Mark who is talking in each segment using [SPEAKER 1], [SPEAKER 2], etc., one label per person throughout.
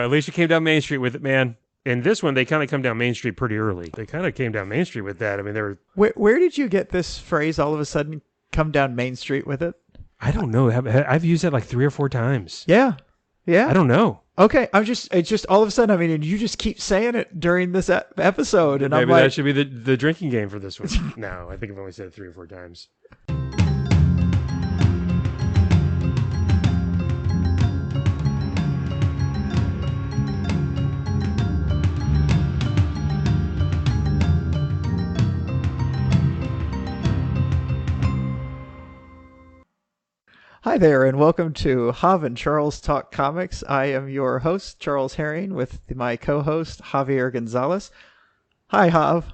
[SPEAKER 1] At least you came down Main Street with it, man. In this one, they kind of come down Main Street pretty early. They kind of came down Main Street with that. I mean, they were...
[SPEAKER 2] Where did you get this phrase, all of a sudden, come down Main Street with it?
[SPEAKER 1] I don't know. I've used that like 3 or 4 times.
[SPEAKER 2] Yeah.
[SPEAKER 1] I don't know.
[SPEAKER 2] Okay, it's just all of a sudden, I mean, and you just keep saying it during this episode, and
[SPEAKER 1] Maybe
[SPEAKER 2] I'm like...
[SPEAKER 1] that should be the drinking game for this one. No, I think I've only said it 3 or 4 times.
[SPEAKER 2] Hi there, and welcome to Hav and Charles Talk Comics. I am your host, Charles Hairsine, with my co-host, Javier Gonzalez. Hi, Hav.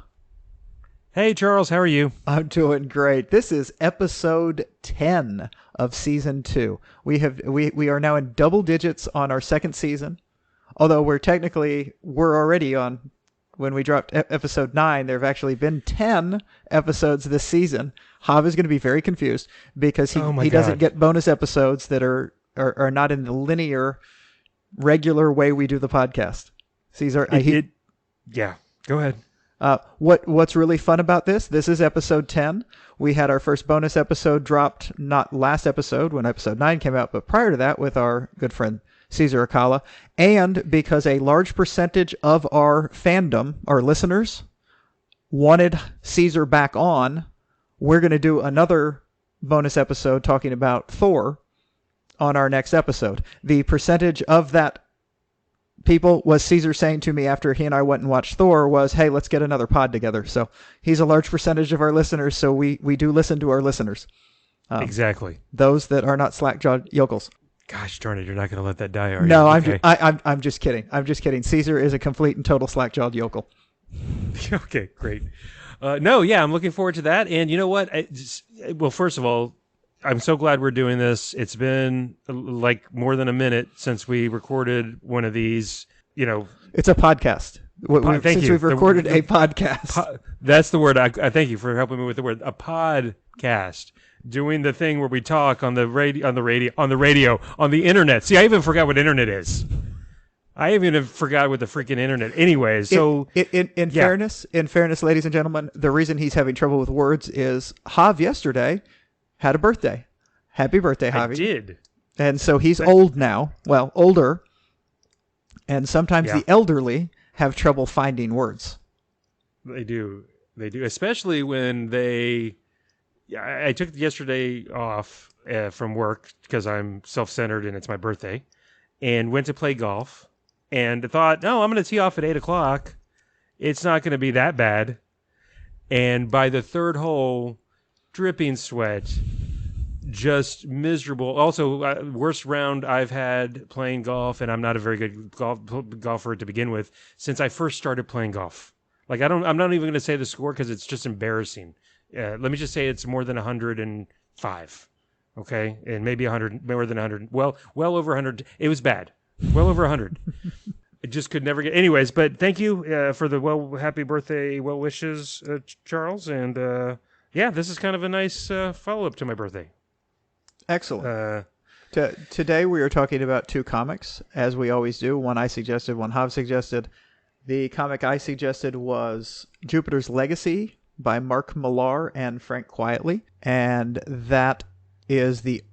[SPEAKER 1] Hey, Charles, how are you?
[SPEAKER 2] I'm doing great. This is episode 10 of season 2. We are now in double digits on our second season, although we're already on. When we dropped episode 9, there have actually been 10 episodes this season. Hav is going to be very confused because he doesn't get bonus episodes that are not in the linear, regular way we do the podcast.
[SPEAKER 1] Yeah, go ahead.
[SPEAKER 2] What's really fun about this is episode 10. We had our first bonus episode dropped, not last episode when episode 9 came out, but prior to that with our good friend Caesar Acala, and because a large percentage of our fandom, our listeners, wanted Caesar back on, we're going to do another bonus episode talking about Thor on our next episode. The percentage of that people was Caesar saying to me after he and I went and watched Thor was, hey, let's get another pod together. So he's a large percentage of our listeners, so we do listen to our listeners.
[SPEAKER 1] Exactly.
[SPEAKER 2] Those that are not slack-jawed yokels.
[SPEAKER 1] Gosh darn it, you're not going to let that die, are you?
[SPEAKER 2] No,
[SPEAKER 1] Okay.
[SPEAKER 2] I'm just kidding. I'm just kidding. Caesar is a complete and total slack-jawed yokel.
[SPEAKER 1] Okay, great. I'm looking forward to that. And you know what? Well, first of all, I'm so glad we're doing this. It's been like more than a minute since we recorded one of these,
[SPEAKER 2] It's a podcast. We've recorded a podcast.
[SPEAKER 1] That's the word. I thank you for helping me with the word. A podcast. Doing the thing where we talk on the radio, on the internet. See, I even forgot what internet is. I even forgot what the freaking internet. Anyways, so
[SPEAKER 2] in fairness, ladies and gentlemen, the reason he's having trouble with words is Hav yesterday had a birthday. Happy birthday, Javi.
[SPEAKER 1] I did.
[SPEAKER 2] And so he's old now. Well, older. And sometimes the elderly have trouble finding words.
[SPEAKER 1] They do, especially when they. I took yesterday off from work because I'm self-centered and it's my birthday, and went to play golf, and thought, no, I'm going to tee off at 8:00. It's not going to be that bad. And by the third hole, dripping sweat, just miserable. Also, worst round I've had playing golf, and I'm not a very good golfer to begin with, since I first started playing golf. Like I'm not even going to say the score because it's just embarrassing. Let me just say it's more than 105, okay? And maybe 100, more than 100. Well over 100. It was bad. Well over 100. It just could never get... Anyways, but thank you for the happy birthday well wishes, Charles. And this is kind of a nice follow-up to my birthday.
[SPEAKER 2] Excellent. Today we are talking about 2 comics, as we always do. One I suggested, one Hav suggested. The comic I suggested was Jupiter's Legacy by Marc Millar and Frank Quitely, and that is the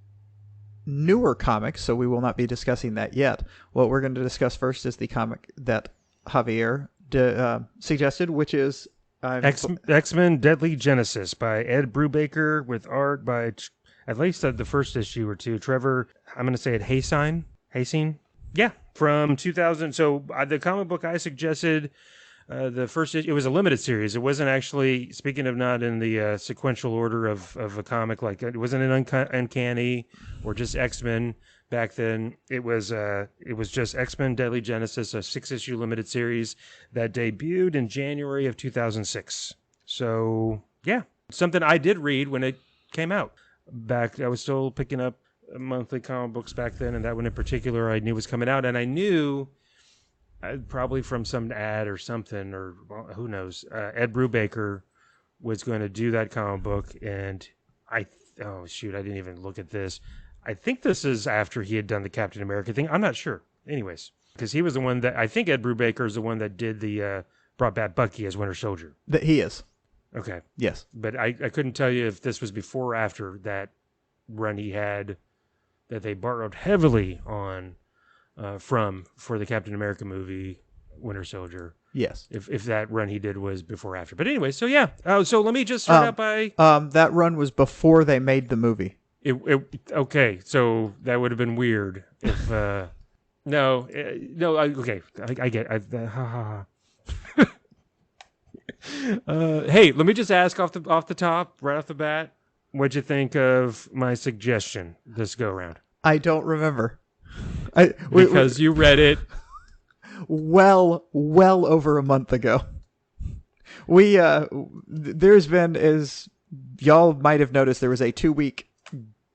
[SPEAKER 2] newer comic, so we will not be discussing that yet. What we're going to discuss first is the comic that Javier suggested, which is
[SPEAKER 1] X-Men Deadly Genesis by Ed Brubaker, with art by at least the first issue or 2, Trevor, I'm going to say it, Hairsine. Yeah, from 2000. So the comic book I suggested, the first issue, it was a limited series. It wasn't actually, speaking of not in the sequential order of a comic, like it wasn't an Uncanny or just X-Men back then. It was just X-Men Deadly Genesis, a 6-issue limited series that debuted in January of 2006. So yeah, something I did read when it came out. Back, I was still picking up monthly comic books back then, and that one in particular I knew was coming out, and I knew probably from some ad or something, or who knows, Ed Brubaker was going to do that comic book, and I didn't even look at this. I think this is after he had done the Captain America thing. I'm not sure. Anyways, Because he was the one that, I think Ed Brubaker is the one that did brought back Bucky as Winter Soldier.
[SPEAKER 2] That he is.
[SPEAKER 1] Okay.
[SPEAKER 2] Yes.
[SPEAKER 1] But I couldn't tell you if this was before or after that run he had that they borrowed heavily on for the Captain America movie, Winter Soldier.
[SPEAKER 2] Yes.
[SPEAKER 1] If that run he did was before or after. But anyway, so yeah. So let me just start out by...
[SPEAKER 2] that run was before they made the movie.
[SPEAKER 1] Okay, so that would have been weird if... No, okay, I get it. Hey, let me just ask off the top, right off the bat, what'd you think of my suggestion this go around?
[SPEAKER 2] I don't remember.
[SPEAKER 1] Because you read it
[SPEAKER 2] well over a month ago. There's been, as y'all might have noticed, there was a 2-week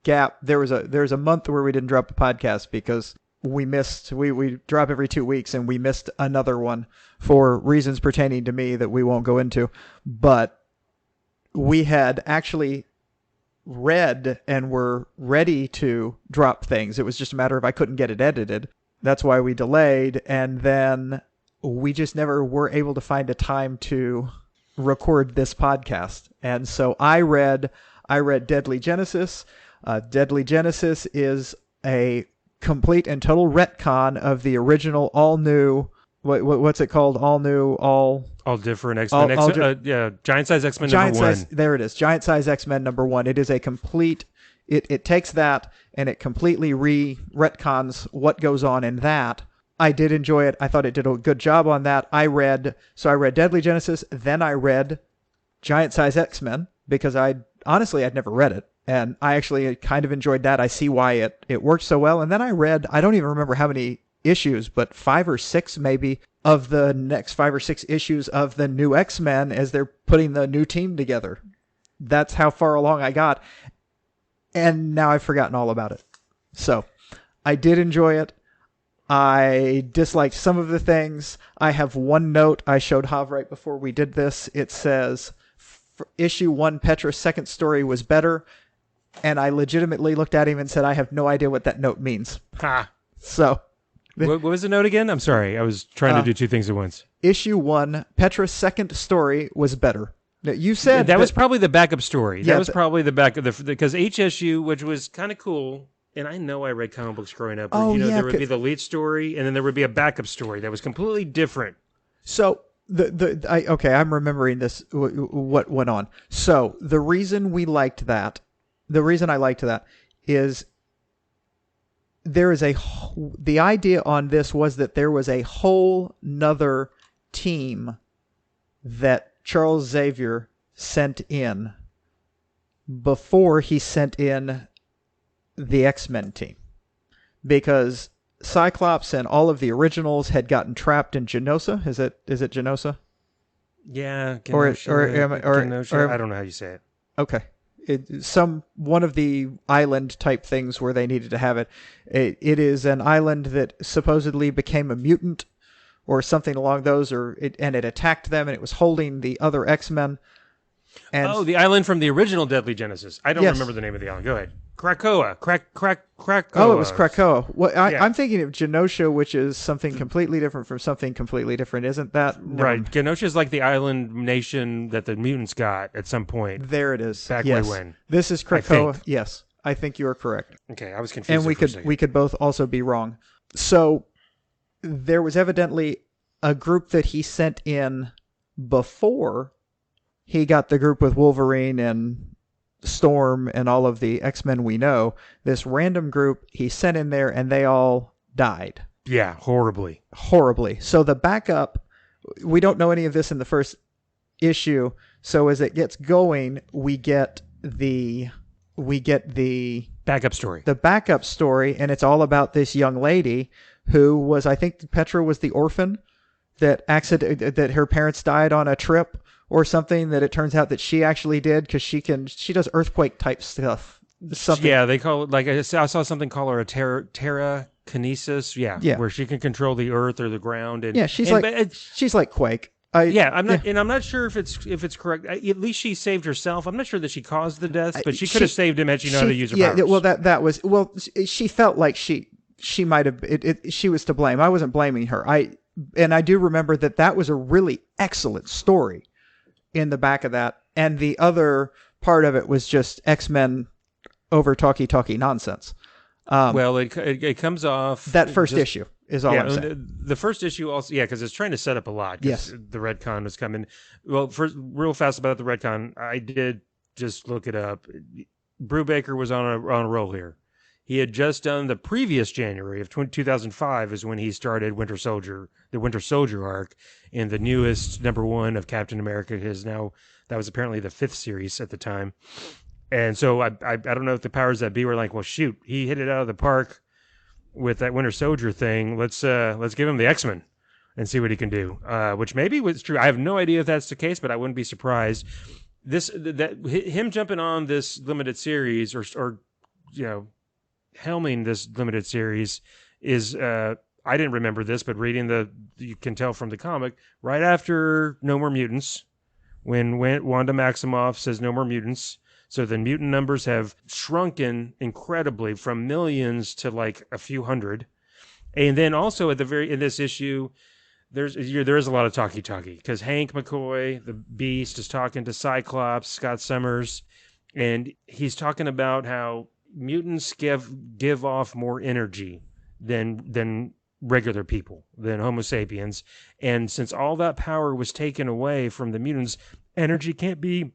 [SPEAKER 2] gap. There's a month where we didn't drop a podcast because we drop every 2 weeks and we missed another one for reasons pertaining to me that we won't go into. But we had actually read and were ready to drop things. It was just a matter of I couldn't get it edited. That's why we delayed. And then we just never were able to find a time to record this podcast. And so I read Deadly Genesis. Deadly Genesis is a complete and total retcon of the original all new, what's it called? All new, all
[SPEAKER 1] different X-Men. Giant Size X-Men #1.
[SPEAKER 2] There it is. Giant Size X-Men #1. It is a complete, it takes that and it completely retcons what goes on in that. I did enjoy it. I thought it did a good job on that. I read Deadly Genesis, then I read Giant Size X-Men because I'd never read it. And I actually kind of enjoyed that. I see why it worked so well. And then I read, I don't even remember how many issues, but 5 or 6 maybe of the next 5 or 6 issues of the new X-Men as they're putting the new team together. That's how far along I got. And now I've forgotten all about it. So I did enjoy it. I disliked some of the things. I have one note I showed Hav right before we did this. It says, issue 1, Petra's second story was better. And I legitimately looked at him and said, I have no idea what that note means.
[SPEAKER 1] Ha.
[SPEAKER 2] So.
[SPEAKER 1] What was the note again? I'm sorry. I was trying to do 2 things at once.
[SPEAKER 2] Issue 1, Petra's second story was better. Now, you said
[SPEAKER 1] that was probably the backup story.
[SPEAKER 2] Yeah,
[SPEAKER 1] that was probably the backup, because each issue, which was kind of cool, and I know I read comic books growing up.
[SPEAKER 2] Oh,
[SPEAKER 1] there would be the lead story, and then there would be a backup story that was completely different.
[SPEAKER 2] So I'm remembering this. What went on? So the reason I liked that is the idea on this was that there was a whole nother team that Charles Xavier sent in before he sent in the X-Men team, because Cyclops and all of the originals had gotten trapped in Genosha. Is it Genosha?
[SPEAKER 1] Yeah,
[SPEAKER 2] Genosha,
[SPEAKER 1] or I don't know how you say it.
[SPEAKER 2] Okay. One of the island type things where they needed to have it. It is an island that supposedly became a mutant or something along those, and it attacked them, and it was holding the other X-Men. And
[SPEAKER 1] the island from the original Deadly Genesis. I don't remember the name of the island. Go ahead. Krakoa. Krakoa.
[SPEAKER 2] Oh, it was Krakoa. Well, I'm thinking of Genosha, which is something completely different from something completely different. Isn't that?
[SPEAKER 1] Right. Genosha is like the island nation that the mutants got at some point.
[SPEAKER 2] There it is.
[SPEAKER 1] Back way when.
[SPEAKER 2] This is Krakoa. Yes, I think you are correct.
[SPEAKER 1] Okay, I was confused.
[SPEAKER 2] And we could both also be wrong. So there was evidently a group that he sent in before he got the group with Wolverine and Storm and all of the X-Men we know. This random group he sent in there, and they all died.
[SPEAKER 1] Yeah, horribly.
[SPEAKER 2] So the backup, we don't know any of this in the first issue. So as it gets going, we get the
[SPEAKER 1] backup story.
[SPEAKER 2] The backup story, and it's all about this young lady who was, I think Petra was the orphan that her parents died on a trip or something, that it turns out that she actually did, because she does earthquake type stuff. Something.
[SPEAKER 1] Yeah, they call it, like I saw something call her a telekinesis. Yeah, where she can control the earth or the ground. And,
[SPEAKER 2] she's like Quake.
[SPEAKER 1] I'm not sure if it's correct. At least she saved herself. I'm not sure that she caused the deaths, but she could have saved him had she known how to use her powers.
[SPEAKER 2] Yeah, well, she felt like she she might have she was to blame. I wasn't blaming her. I do remember that was a really excellent story in the back of that, and the other part of it was just X-Men over talky nonsense.
[SPEAKER 1] Well, it comes off
[SPEAKER 2] that first issue is all I'm saying.
[SPEAKER 1] The first issue also, because it's trying to set up a lot.
[SPEAKER 2] Yes,
[SPEAKER 1] the retcon was coming. Well, first, real fast about the retcon, I did just look it up. Brubaker was on a roll here. He had just done the previous January of 2005 is when he started the Winter Soldier arc, in the newest #1 of Captain America. That was apparently the 5th series at the time. And so I don't know if the powers that be were like, well, shoot, he hit it out of the park with that Winter Soldier thing. Let's give him the X-Men and see what he can do. Which maybe was true. I have no idea if that's the case, but I wouldn't be surprised. Him jumping on this limited series or helming this limited series is I didn't remember this, but reading you can tell from the comic right after No More Mutants, when Wanda Maximoff says No More Mutants. So the mutant numbers have shrunken incredibly from millions to like a few hundred. And then also in this issue, there is a lot of talky because Hank McCoy, the Beast, is talking to Cyclops, Scott Summers, and he's talking about how mutants give off more energy than regular people, than Homo sapiens. And since all that power was taken away from the mutants, energy can't be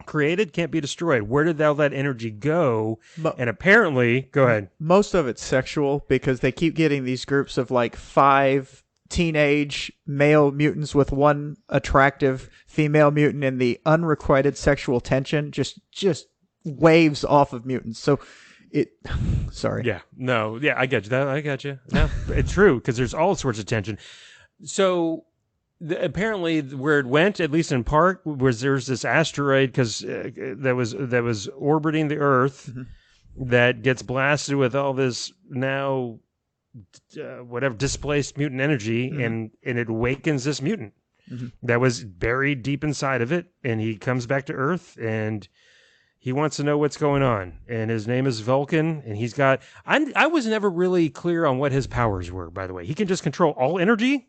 [SPEAKER 1] created, can't be destroyed. Where did all that energy go? And apparently, go ahead.
[SPEAKER 2] Most of it's sexual, because they keep getting these groups of like 5 teenage male mutants with 1 attractive female mutant, and the unrequited sexual tension just waves off of mutants. So sorry.
[SPEAKER 1] Yeah, no, yeah, I get you. I got you. No, it's true, because there's all sorts of tension. So apparently, where it went, at least in part, was there's this asteroid that was orbiting the Earth, that gets blasted with all this now whatever displaced mutant energy, and it awakens this mutant that was buried deep inside of it, and he comes back to Earth and he wants to know what's going on, and his name is Vulcan, and he's got I was never really clear on what his powers were, by the way. He can just control all energy.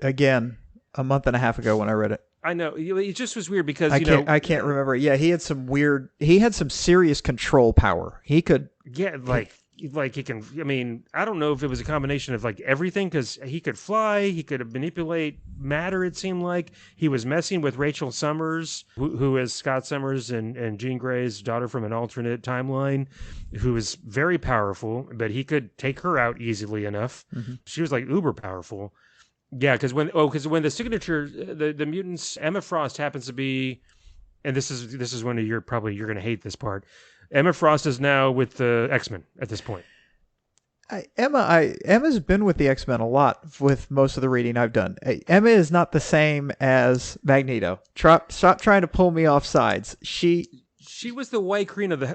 [SPEAKER 2] Again, a month and a half ago when I read it.
[SPEAKER 1] I know, it just was weird because
[SPEAKER 2] I can't remember. Yeah, he had some serious control power. He could
[SPEAKER 1] like he can. I mean, I don't know if it was a combination of like everything, because he could fly, he could manipulate matter. It seemed like he was messing with Rachel Summers, who is Scott Summers and Jean Grey's daughter from an alternate timeline, who is very powerful, but he could take her out easily enough. She was like uber powerful. Yeah, because when the signature, the mutants, Emma Frost happens to be, and this is one of you're going to hate this part. Emma Frost is now with the X-Men at this point.
[SPEAKER 2] Emma's been with the X-Men a lot with most of the reading I've done. Emma is not the same as Magneto. Stop trying to pull me off sides. She
[SPEAKER 1] was the white queen of the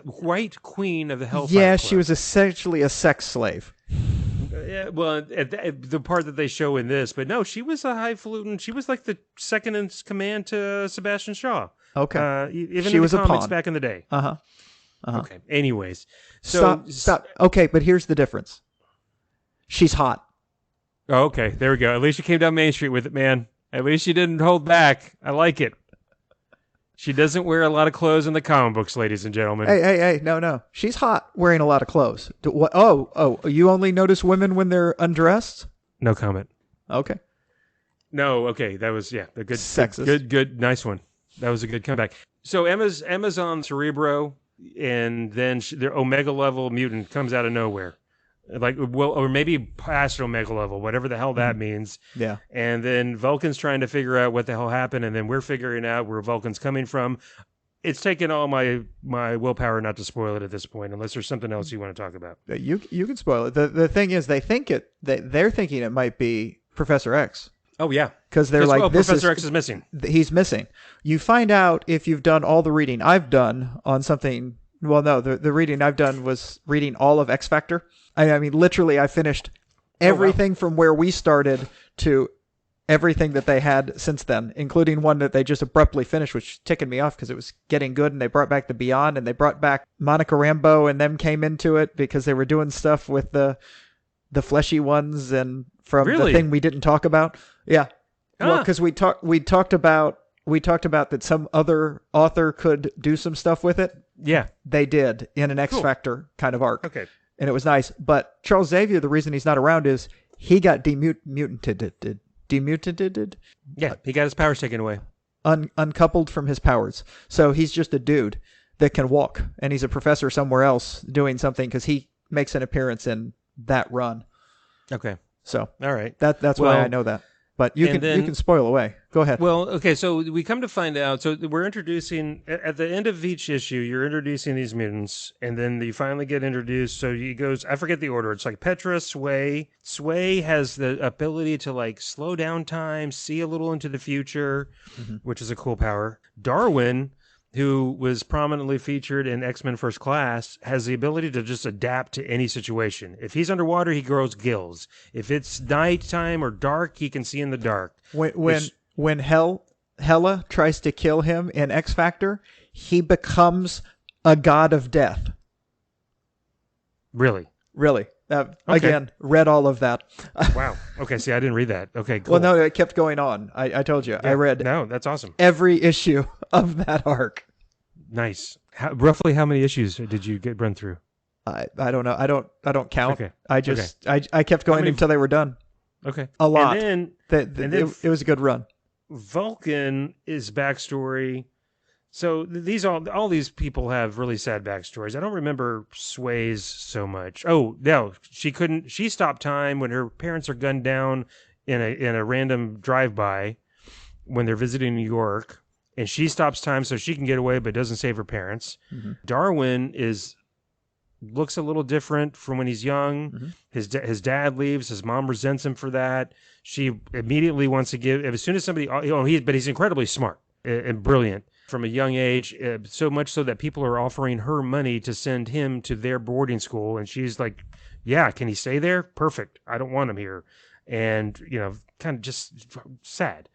[SPEAKER 1] Hellfire
[SPEAKER 2] Club.
[SPEAKER 1] She
[SPEAKER 2] was essentially a sex slave.
[SPEAKER 1] Yeah, well, the part that they show in this, but no, she was a highfalutin. She was like the second in command to Sebastian Shaw.
[SPEAKER 2] Okay,
[SPEAKER 1] even she in the comics back in the day. Okay. Anyways, so
[SPEAKER 2] stop. Okay, but here's the difference. She's hot.
[SPEAKER 1] Oh, okay, there we go. At least you came down Main Street with it, man. At least you didn't hold back. I like it. She doesn't wear a lot of clothes in the comic books, ladies and gentlemen.
[SPEAKER 2] Hey, no. She's hot wearing a lot of clothes. What? Oh, you only notice women when they're undressed?
[SPEAKER 1] No comment.
[SPEAKER 2] Okay.
[SPEAKER 1] No, okay. That was, a good,
[SPEAKER 2] sexist.
[SPEAKER 1] Good, nice one. That was a good comeback. So Emma's on Cerebro, and then their Omega level mutant comes out of nowhere. Or maybe past Omega level, whatever the hell that means.
[SPEAKER 2] Yeah.
[SPEAKER 1] And then Vulcan's trying to figure out what the hell happened, and then we're figuring out where Vulcan's coming from. It's taken all my willpower not to spoil it at this point, unless there's something else you want to talk about.
[SPEAKER 2] You can spoil it. The thing is, they're thinking it might be Professor X.
[SPEAKER 1] Oh yeah,
[SPEAKER 2] because they're like,
[SPEAKER 1] Professor X is missing.
[SPEAKER 2] He's missing. You find out if you've done all the reading I've done on something. Well, no, the reading I've done was reading all of X Factor. I mean, literally, I finished everything from where we started to everything that they had since then, including one that they just abruptly finished, which ticking me off because it was getting good, and they brought back the Beyond, and they brought back Monica Rambeau and them came into it because they were doing stuff with the fleshy ones and from
[SPEAKER 1] Really?
[SPEAKER 2] the thing we didn't talk about. Yeah. Well,
[SPEAKER 1] Ah.
[SPEAKER 2] because we talked about that some other author could do some stuff with it.
[SPEAKER 1] Yeah.
[SPEAKER 2] They did in an X
[SPEAKER 1] Cool.
[SPEAKER 2] Factor kind of arc.
[SPEAKER 1] Okay.
[SPEAKER 2] And it was nice. But Charles Xavier, the reason he's not around is he got demuted.
[SPEAKER 1] Yeah, he got his powers taken away.
[SPEAKER 2] Uncoupled from his powers. So he's just a dude that can walk, and he's a professor somewhere else doing something because he makes an appearance in that run.
[SPEAKER 1] Okay.
[SPEAKER 2] So
[SPEAKER 1] All right.
[SPEAKER 2] that's why I know that. But you can spoil away. Go ahead.
[SPEAKER 1] Well, okay, so we come to find out. So we're introducing at the end of each issue. You're introducing these mutants, and then you finally get introduced. So he goes. I forget the order. It's like Petra, Sway. Sway has the ability to like slow down time, see a little into the future, which is a cool power. Darwin, who was prominently featured in X-Men First Class, has the ability to just adapt to any situation. If he's underwater, he grows gills. If it's nighttime or dark, he can see in the dark.
[SPEAKER 2] When Hela tries to kill him in X Factor, he becomes a god of death.
[SPEAKER 1] Really?
[SPEAKER 2] Really. Again, read all of that.
[SPEAKER 1] Wow. Okay, see, I didn't read that. Okay, cool.
[SPEAKER 2] Well, no, it kept going on. I told you.
[SPEAKER 1] Yeah.
[SPEAKER 2] I read
[SPEAKER 1] No, that's awesome.
[SPEAKER 2] every issue of that arc.
[SPEAKER 1] Nice. Roughly how many issues did you run through?
[SPEAKER 2] I don't know. I don't count.
[SPEAKER 1] Okay.
[SPEAKER 2] I kept going
[SPEAKER 1] many-
[SPEAKER 2] until they were done.
[SPEAKER 1] Okay.
[SPEAKER 2] A lot.
[SPEAKER 1] And then,
[SPEAKER 2] It was a good run.
[SPEAKER 1] Vulcan is backstory. So all these people have really sad backstories. I don't remember Sway's so much. Oh no, she stopped time when her parents are gunned down in a random drive-by when they're visiting New York, and she stops time so she can get away but doesn't save her parents. Darwin looks a little different from when he's young. His dad leaves. His mom resents him for that. She immediately wants to give. As soon as somebody, but he's incredibly smart and brilliant from a young age. So much so that people are offering her money to send him to their boarding school, and she's like, "Yeah, can he stay there? Perfect. I don't want him here." And kind of just sad.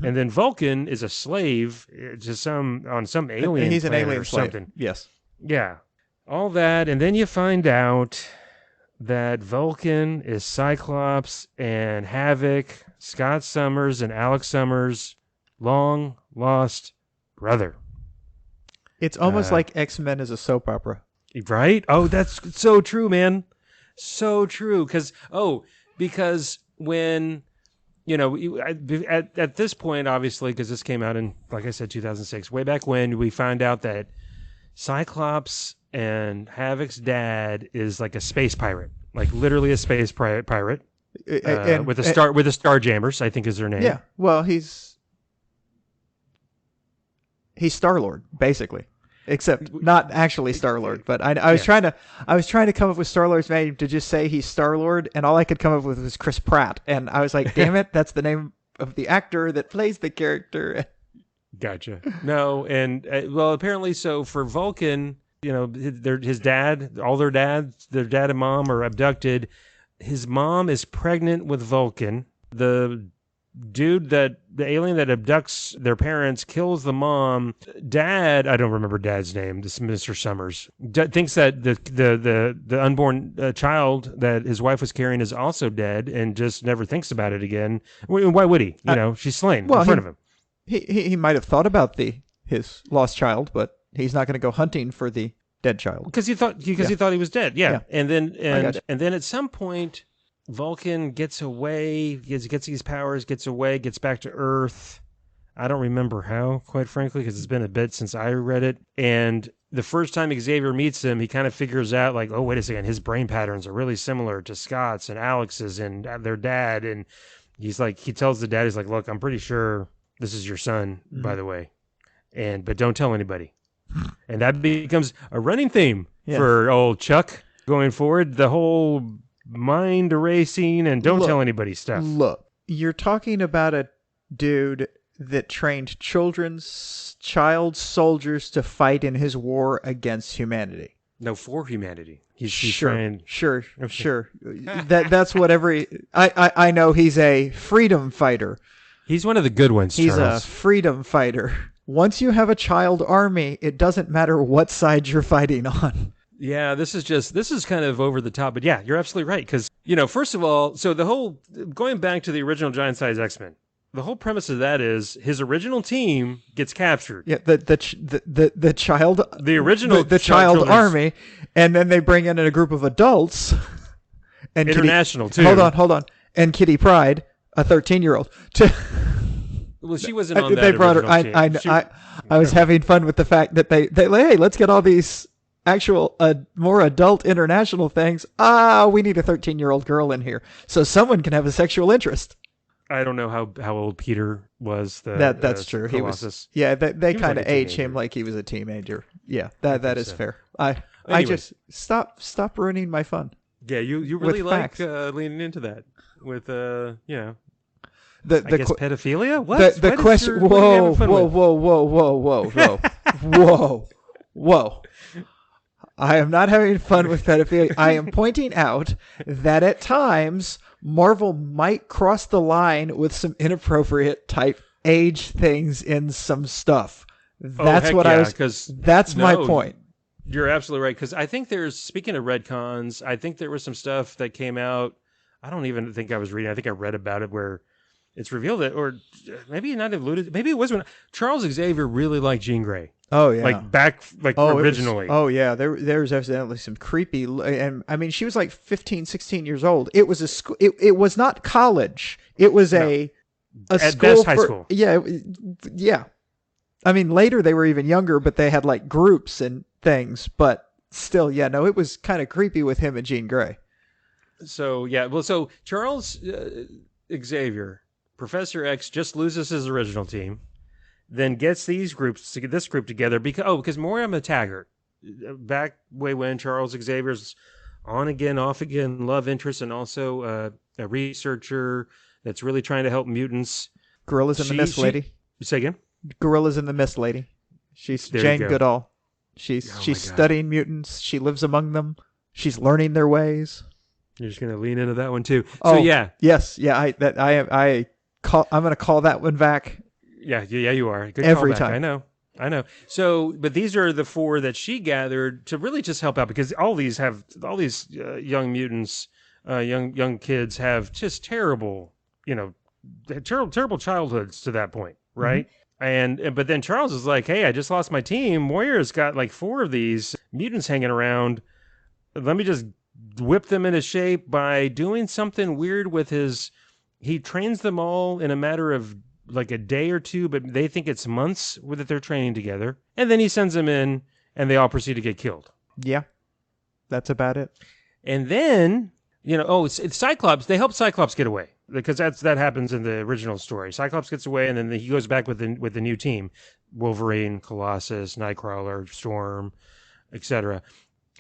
[SPEAKER 1] And then Vulcan is a slave to some alien.
[SPEAKER 2] He's an
[SPEAKER 1] planet
[SPEAKER 2] alien
[SPEAKER 1] or
[SPEAKER 2] slave.
[SPEAKER 1] something.
[SPEAKER 2] Yes.
[SPEAKER 1] Yeah. All that, and then you find out that Vulcan is Cyclops and Havoc, Scott Summers and Alex Summers' long lost brother.
[SPEAKER 2] It's almost like X-Men is a soap opera.
[SPEAKER 1] Right? Oh, that's so true, man. So true. Because when, at this point, obviously, because this came out in, like I said, 2006, way back when, we found out that Cyclops and Havoc's dad is like a space pirate, like literally a space pirate, with the Starjammers, I think is their name.
[SPEAKER 2] Yeah. Well, he's Star-Lord, basically, except not actually Star-Lord. But I was trying to come up with Star-Lord's name to just say he's Star-Lord, and all I could come up with was Chris Pratt, and I was like, damn it, that's the name of the actor that plays the character.
[SPEAKER 1] Gotcha. No, and apparently, so for Vulcan, his dad, their dad and mom are abducted. His mom is pregnant with Vulcan. The alien that abducts their parents kills the mom. Dad, I don't remember dad's name. This is Mr. Summers. Thinks that the unborn child that his wife was carrying is also dead, and just never thinks about it again. Why would he? She's slain in front of him.
[SPEAKER 2] He might have thought about his lost child, but he's not going to go hunting for the dead child
[SPEAKER 1] because he thought he was dead. Yeah. And then at some point, Vulcan gets away, gets these powers, gets away, gets back to Earth. I don't remember how, quite frankly, because it's been a bit since I read it. And the first time Xavier meets him, he kind of figures out, like, oh, wait a second, his brain patterns are really similar to Scott's and Alex's and their dad. And he tells the dad, he's like, look, I'm pretty sure this is your son, by the way, but don't tell anybody. And that becomes a running theme for old Chuck going forward. The whole mind erasing and don't tell anybody stuff.
[SPEAKER 2] Look, you're talking about a dude that trained child soldiers to fight in his war against humanity.
[SPEAKER 1] No, for humanity. He's
[SPEAKER 2] sure,
[SPEAKER 1] trying.
[SPEAKER 2] Sure. That's what I know he's a freedom fighter,
[SPEAKER 1] He's one of the good ones,
[SPEAKER 2] He's
[SPEAKER 1] Charles.
[SPEAKER 2] a freedom fighter. Once you have a child army, it doesn't matter what side you're fighting on.
[SPEAKER 1] Yeah, this is kind of over the top, but yeah, you're absolutely right. Because, first of all, so going back to the original Giant Size X-Men, the whole premise of that is his original team gets captured.
[SPEAKER 2] Yeah, the child,
[SPEAKER 1] the original
[SPEAKER 2] the child army, and then they bring in a group of adults and
[SPEAKER 1] international
[SPEAKER 2] Kitty,
[SPEAKER 1] too.
[SPEAKER 2] Hold on, and Kitty Pryde, a 13-year-old.
[SPEAKER 1] Well, she wasn't on that.
[SPEAKER 2] They brought her.
[SPEAKER 1] Team.
[SPEAKER 2] I was having fun with the fact that they hey, let's get all these actual more adult international things. We need a 13-year-old girl in here so someone can have a sexual interest.
[SPEAKER 1] I don't know how old Peter was.
[SPEAKER 2] That's true.
[SPEAKER 1] Colossus.
[SPEAKER 2] He was. Yeah, they kind of age him like he was a teenager. Yeah, that is fair. I just stop ruining my fun.
[SPEAKER 1] Yeah, you really like leaning into that with I guess pedophilia. What?
[SPEAKER 2] The question? Whoa! Whoa! I am not having fun with pedophilia. I am pointing out that at times Marvel might cross the line with some inappropriate type age things in some stuff. That's That's my point.
[SPEAKER 1] You're absolutely right. Because I think speaking of retcons, I think there was some stuff that came out. I don't even think I was reading. I think I read about it where it's revealed that, or maybe not alluded. Maybe it was when Charles Xavier really liked Jean Grey.
[SPEAKER 2] Oh yeah,
[SPEAKER 1] originally.
[SPEAKER 2] There was evidently some creepy, and I mean she was like 15, 16 years old. It was it was not college. It was a
[SPEAKER 1] at
[SPEAKER 2] school
[SPEAKER 1] best high school.
[SPEAKER 2] Yeah. I mean later they were even younger, but they had like groups and things. But still, it was kind of creepy with him and Jean Grey.
[SPEAKER 1] So so Charles Xavier, Professor X, just loses his original team. Then gets this group together because Moira McTaggart, back way when Charles Xavier's on again, off again, love interest, and also a researcher that's really trying to help mutants.
[SPEAKER 2] Gorillas in the Mist lady.
[SPEAKER 1] Say again?
[SPEAKER 2] Gorillas in the Mist lady. She's Jane Goodall. She's studying mutants. She lives among them. She's learning their ways.
[SPEAKER 1] You're just gonna lean into that one too.
[SPEAKER 2] Oh
[SPEAKER 1] so yeah,
[SPEAKER 2] yes, yeah. I'm gonna call that one back.
[SPEAKER 1] Yeah, you are. Good
[SPEAKER 2] every
[SPEAKER 1] callback.
[SPEAKER 2] time.
[SPEAKER 1] I know. So, but these are the 4 that she gathered to really just help out because all these young mutants, young kids have just terrible, terrible childhoods to that point, right? Mm-hmm. But then Charles is like, hey, I just lost my team. Moira's got like 4 of these mutants hanging around. Let me just whip them into shape by doing something weird with he trains them all in a matter of like a day or two, but they think it's months that they're training together. And then he sends them in and they all proceed to get killed.
[SPEAKER 2] Yeah. That's about it.
[SPEAKER 1] And then, it's Cyclops. They help Cyclops get away because that happens in the original story. Cyclops gets away and then he goes back with the new team. Wolverine, Colossus, Nightcrawler, Storm, etc.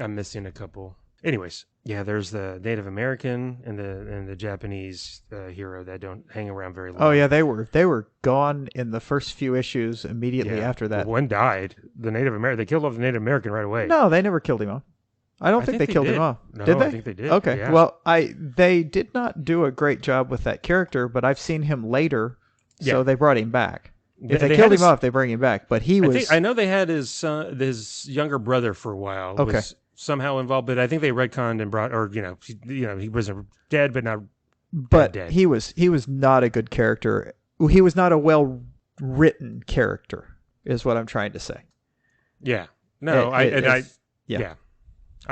[SPEAKER 1] I'm missing a couple. Anyways, yeah, there's the Native American and the Japanese hero that don't hang around very long.
[SPEAKER 2] Oh yeah, they were gone in the first few issues immediately after that.
[SPEAKER 1] One died. The Native American. They killed off the Native American right away.
[SPEAKER 2] No, they never killed him off. I don't think they killed him off.
[SPEAKER 1] No,
[SPEAKER 2] did they?
[SPEAKER 1] I think they did.
[SPEAKER 2] Okay.
[SPEAKER 1] Yeah.
[SPEAKER 2] Well, they did not do a great job with that character, but I've seen him later, so they brought him back. If they killed him off, they bring him back. But I know they had his younger brother for a while. Okay.
[SPEAKER 1] Was somehow involved, but I think they retconned and brought, or he wasn't dead, but not.
[SPEAKER 2] But
[SPEAKER 1] dead.
[SPEAKER 2] he was not a good character. He was not a well written character, is what I'm trying to say.
[SPEAKER 1] Yeah. No, I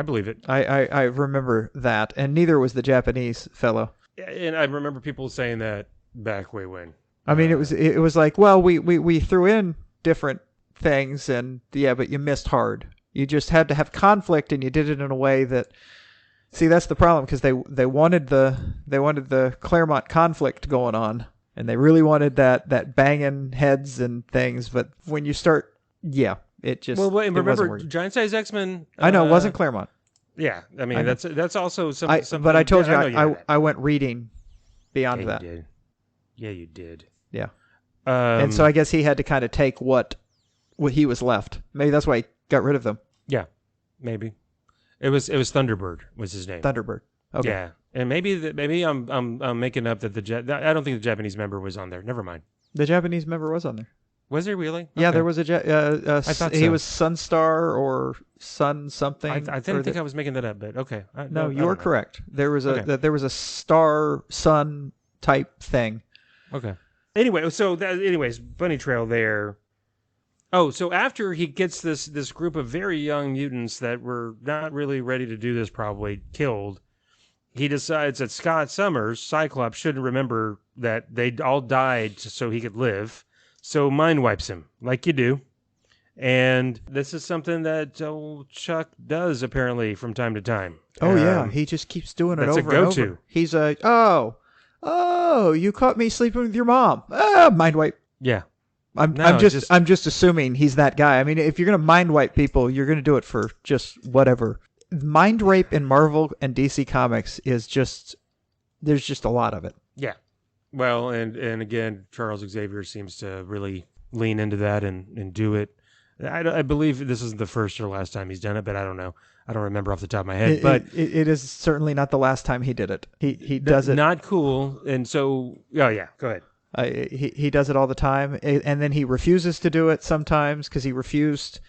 [SPEAKER 1] believe it.
[SPEAKER 2] I remember that, and neither was the Japanese fellow.
[SPEAKER 1] And I remember people saying that back way when.
[SPEAKER 2] I mean, it was like, well, we threw in different things, and but you missed hard. You just had to have conflict, and you did it in a way that. See, that's the problem because they wanted the Claremont conflict going on, and they really wanted that banging heads and things. But when you start, it just
[SPEAKER 1] remember Giant Size X-Men.
[SPEAKER 2] I know it wasn't Claremont.
[SPEAKER 1] Yeah, I mean that's also something.
[SPEAKER 2] But I told you I went reading beyond that.
[SPEAKER 1] You did. Yeah, you did.
[SPEAKER 2] Yeah, and so I guess he had to kind of take what he was left. Maybe that's why he got rid of them.
[SPEAKER 1] Yeah, maybe. It was Thunderbird was his name.
[SPEAKER 2] Thunderbird. Okay.
[SPEAKER 1] Yeah, And maybe I'm making up that I don't think the Japanese member was on there. Never mind.
[SPEAKER 2] The Japanese member was on there.
[SPEAKER 1] Was there really?
[SPEAKER 2] Yeah,
[SPEAKER 1] Okay.
[SPEAKER 2] there was
[SPEAKER 1] I thought
[SPEAKER 2] he
[SPEAKER 1] so.
[SPEAKER 2] was Sunstar or Sun something.
[SPEAKER 1] I didn't think I was making that up, but okay.
[SPEAKER 2] No, you
[SPEAKER 1] I
[SPEAKER 2] are
[SPEAKER 1] don't know.
[SPEAKER 2] correct. There was
[SPEAKER 1] Okay.
[SPEAKER 2] there was a star sun type thing.
[SPEAKER 1] Okay. Anyway, anyways, bunny trail there. Oh, so after he gets this group of very young mutants that were not really ready to do this, probably killed, he decides that Scott Summers, Cyclops, shouldn't remember that they all died so he could live. So mind wipes him, like you do. And this is something that old Chuck does apparently from time to time.
[SPEAKER 2] Oh yeah, he just keeps doing it
[SPEAKER 1] that's a
[SPEAKER 2] over and
[SPEAKER 1] go-to.
[SPEAKER 2] over. He's you caught me sleeping with your mom. Mind wipe.
[SPEAKER 1] Yeah.
[SPEAKER 2] I'm just assuming he's that guy. I mean, if you're gonna mind wipe people, you're gonna do it for just whatever. Mind rape in Marvel and DC Comics is there's just a lot of it.
[SPEAKER 1] Yeah. Well, and again, Charles Xavier seems to really lean into that and do it. I believe this isn't the first or last time he's done it, but I don't know. I don't remember off the top of my head.
[SPEAKER 2] It is certainly not the last time he did it. He does it.
[SPEAKER 1] Not cool. And so, oh yeah, go ahead.
[SPEAKER 2] He does it all the time, and then he refuses to do it sometimes because he refused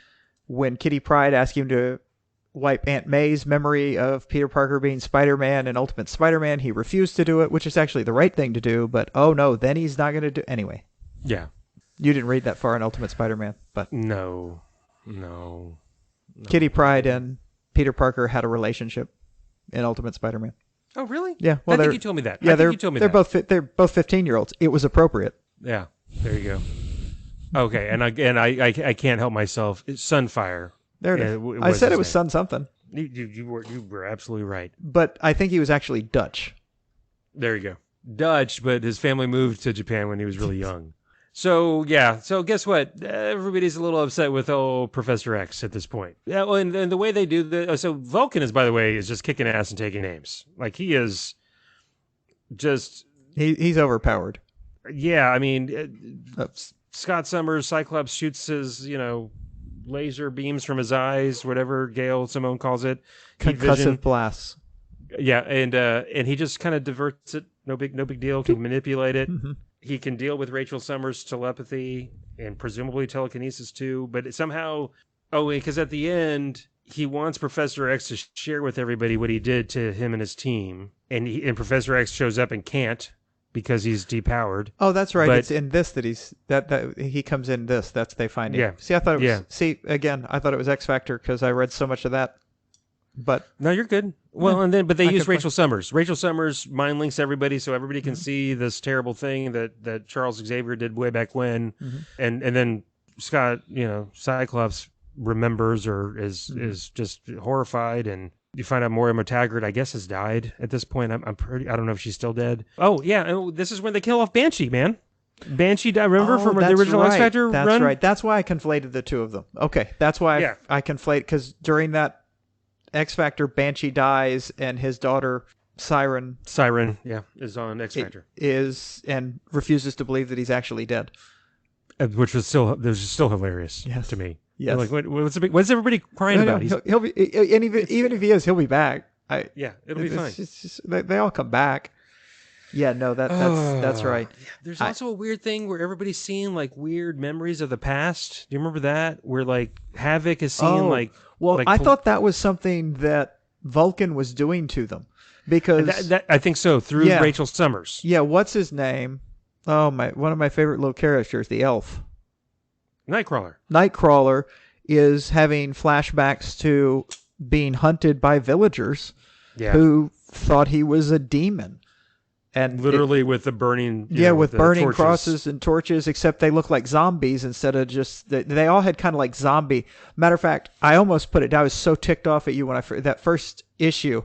[SPEAKER 2] when Kitty Pryde asked him to wipe Aunt May's memory of Peter Parker being Spider-Man and Ultimate Spider-Man. He refused to do it, which is actually the right thing to do, but oh no, then he's not going to do anyway.
[SPEAKER 1] Yeah.
[SPEAKER 2] You didn't read that far in Ultimate Spider-Man, but
[SPEAKER 1] No.
[SPEAKER 2] Kitty Pryde and Peter Parker had a relationship in Ultimate Spider-Man.
[SPEAKER 1] Oh, really?
[SPEAKER 2] Yeah. Well,
[SPEAKER 1] I think you told me that.
[SPEAKER 2] Yeah,
[SPEAKER 1] you told me
[SPEAKER 2] they're
[SPEAKER 1] that.
[SPEAKER 2] they're both 15-year-olds. It was appropriate.
[SPEAKER 1] Yeah. There you go. Okay, and I can't help myself. It's Sunfire.
[SPEAKER 2] There it is. I said it was Sun something.
[SPEAKER 1] You were absolutely right.
[SPEAKER 2] But I think he was actually Dutch.
[SPEAKER 1] There you go. Dutch, but his family moved to Japan when he was really young. So, yeah. So, guess what? Everybody's a little upset with Professor X at this point. Yeah, well, and the way they do so Vulcan is, by the way, is just kicking ass and taking names. Like, he is just...
[SPEAKER 2] He's overpowered.
[SPEAKER 1] Yeah, I mean, Scott Summers, Cyclops shoots his, laser beams from his eyes, whatever Gail Simone calls it.
[SPEAKER 2] Concussive blasts.
[SPEAKER 1] Yeah, and he just kind of diverts it. No big deal. Can manipulate it.
[SPEAKER 2] Mm-hmm.
[SPEAKER 1] He can deal with Rachel Summers' telepathy and presumably telekinesis too. But somehow, because at the end he wants Professor X to share with everybody what he did to him and his team, and Professor X shows up and can't because he's depowered.
[SPEAKER 2] Oh, that's right. But it's in this that he comes in this. That's they find him.
[SPEAKER 1] Yeah.
[SPEAKER 2] See, I thought it was. Yeah. See, again, I thought it was X Factor because I read so much of that. But
[SPEAKER 1] no, you're good. Well,
[SPEAKER 2] yeah,
[SPEAKER 1] but they use Rachel Summers. Rachel Summers mind links everybody, so everybody can see this terrible thing that Charles Xavier did way back when, and then Scott, Cyclops remembers or is just horrified, and you find out Moira McTaggart, I guess, has died at this point. I don't know if she's still dead. Oh yeah, and this is when they kill off Banshee, man. Banshee died. Remember from the original X Factor run?
[SPEAKER 2] That's right. That's why I conflated the two of them. Okay, that's why I conflate because during that X Factor, Banshee dies, and his daughter Siren,
[SPEAKER 1] is on X Factor.
[SPEAKER 2] And refuses to believe that he's actually dead,
[SPEAKER 1] which was still hilarious to me.
[SPEAKER 2] Yes,
[SPEAKER 1] like what's everybody crying about?
[SPEAKER 2] He'll be, and even if he is, he'll be back.
[SPEAKER 1] It'll be fine.
[SPEAKER 2] They all come back. Yeah, no, that's right.
[SPEAKER 1] There's also a weird thing where everybody's seeing like weird memories of the past. Do you remember that? Where like Havoc is seeing
[SPEAKER 2] I thought that was something that Vulcan was doing to them because
[SPEAKER 1] that I think so through Rachel Summers.
[SPEAKER 2] Yeah, what's his name? Oh my! One of my favorite little characters, the elf. Nightcrawler is having flashbacks to being hunted by villagers who thought he was a demon. And
[SPEAKER 1] literally with the burning...
[SPEAKER 2] with burning torches. Crosses and torches, except they look like zombies instead of just... They all had kind of like zombie... Matter of fact, I almost put it down. I was so ticked off at you when that first issue.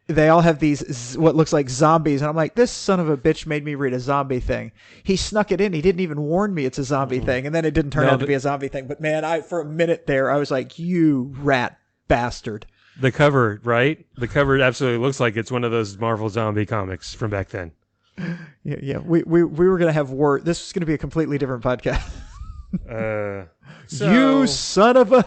[SPEAKER 2] They all have these, what looks like zombies. And I'm like, this son of a bitch made me read a zombie thing. He snuck it in. He didn't even warn me it's a zombie thing. And then it didn't turn out to be a zombie thing. But man, for a minute there, I was like, you rat bastard.
[SPEAKER 1] The cover, right? The cover absolutely looks like it's one of those Marvel zombie comics from back then.
[SPEAKER 2] Yeah. We were gonna have war. This was gonna be a completely different podcast.
[SPEAKER 1] So,
[SPEAKER 2] you son of a.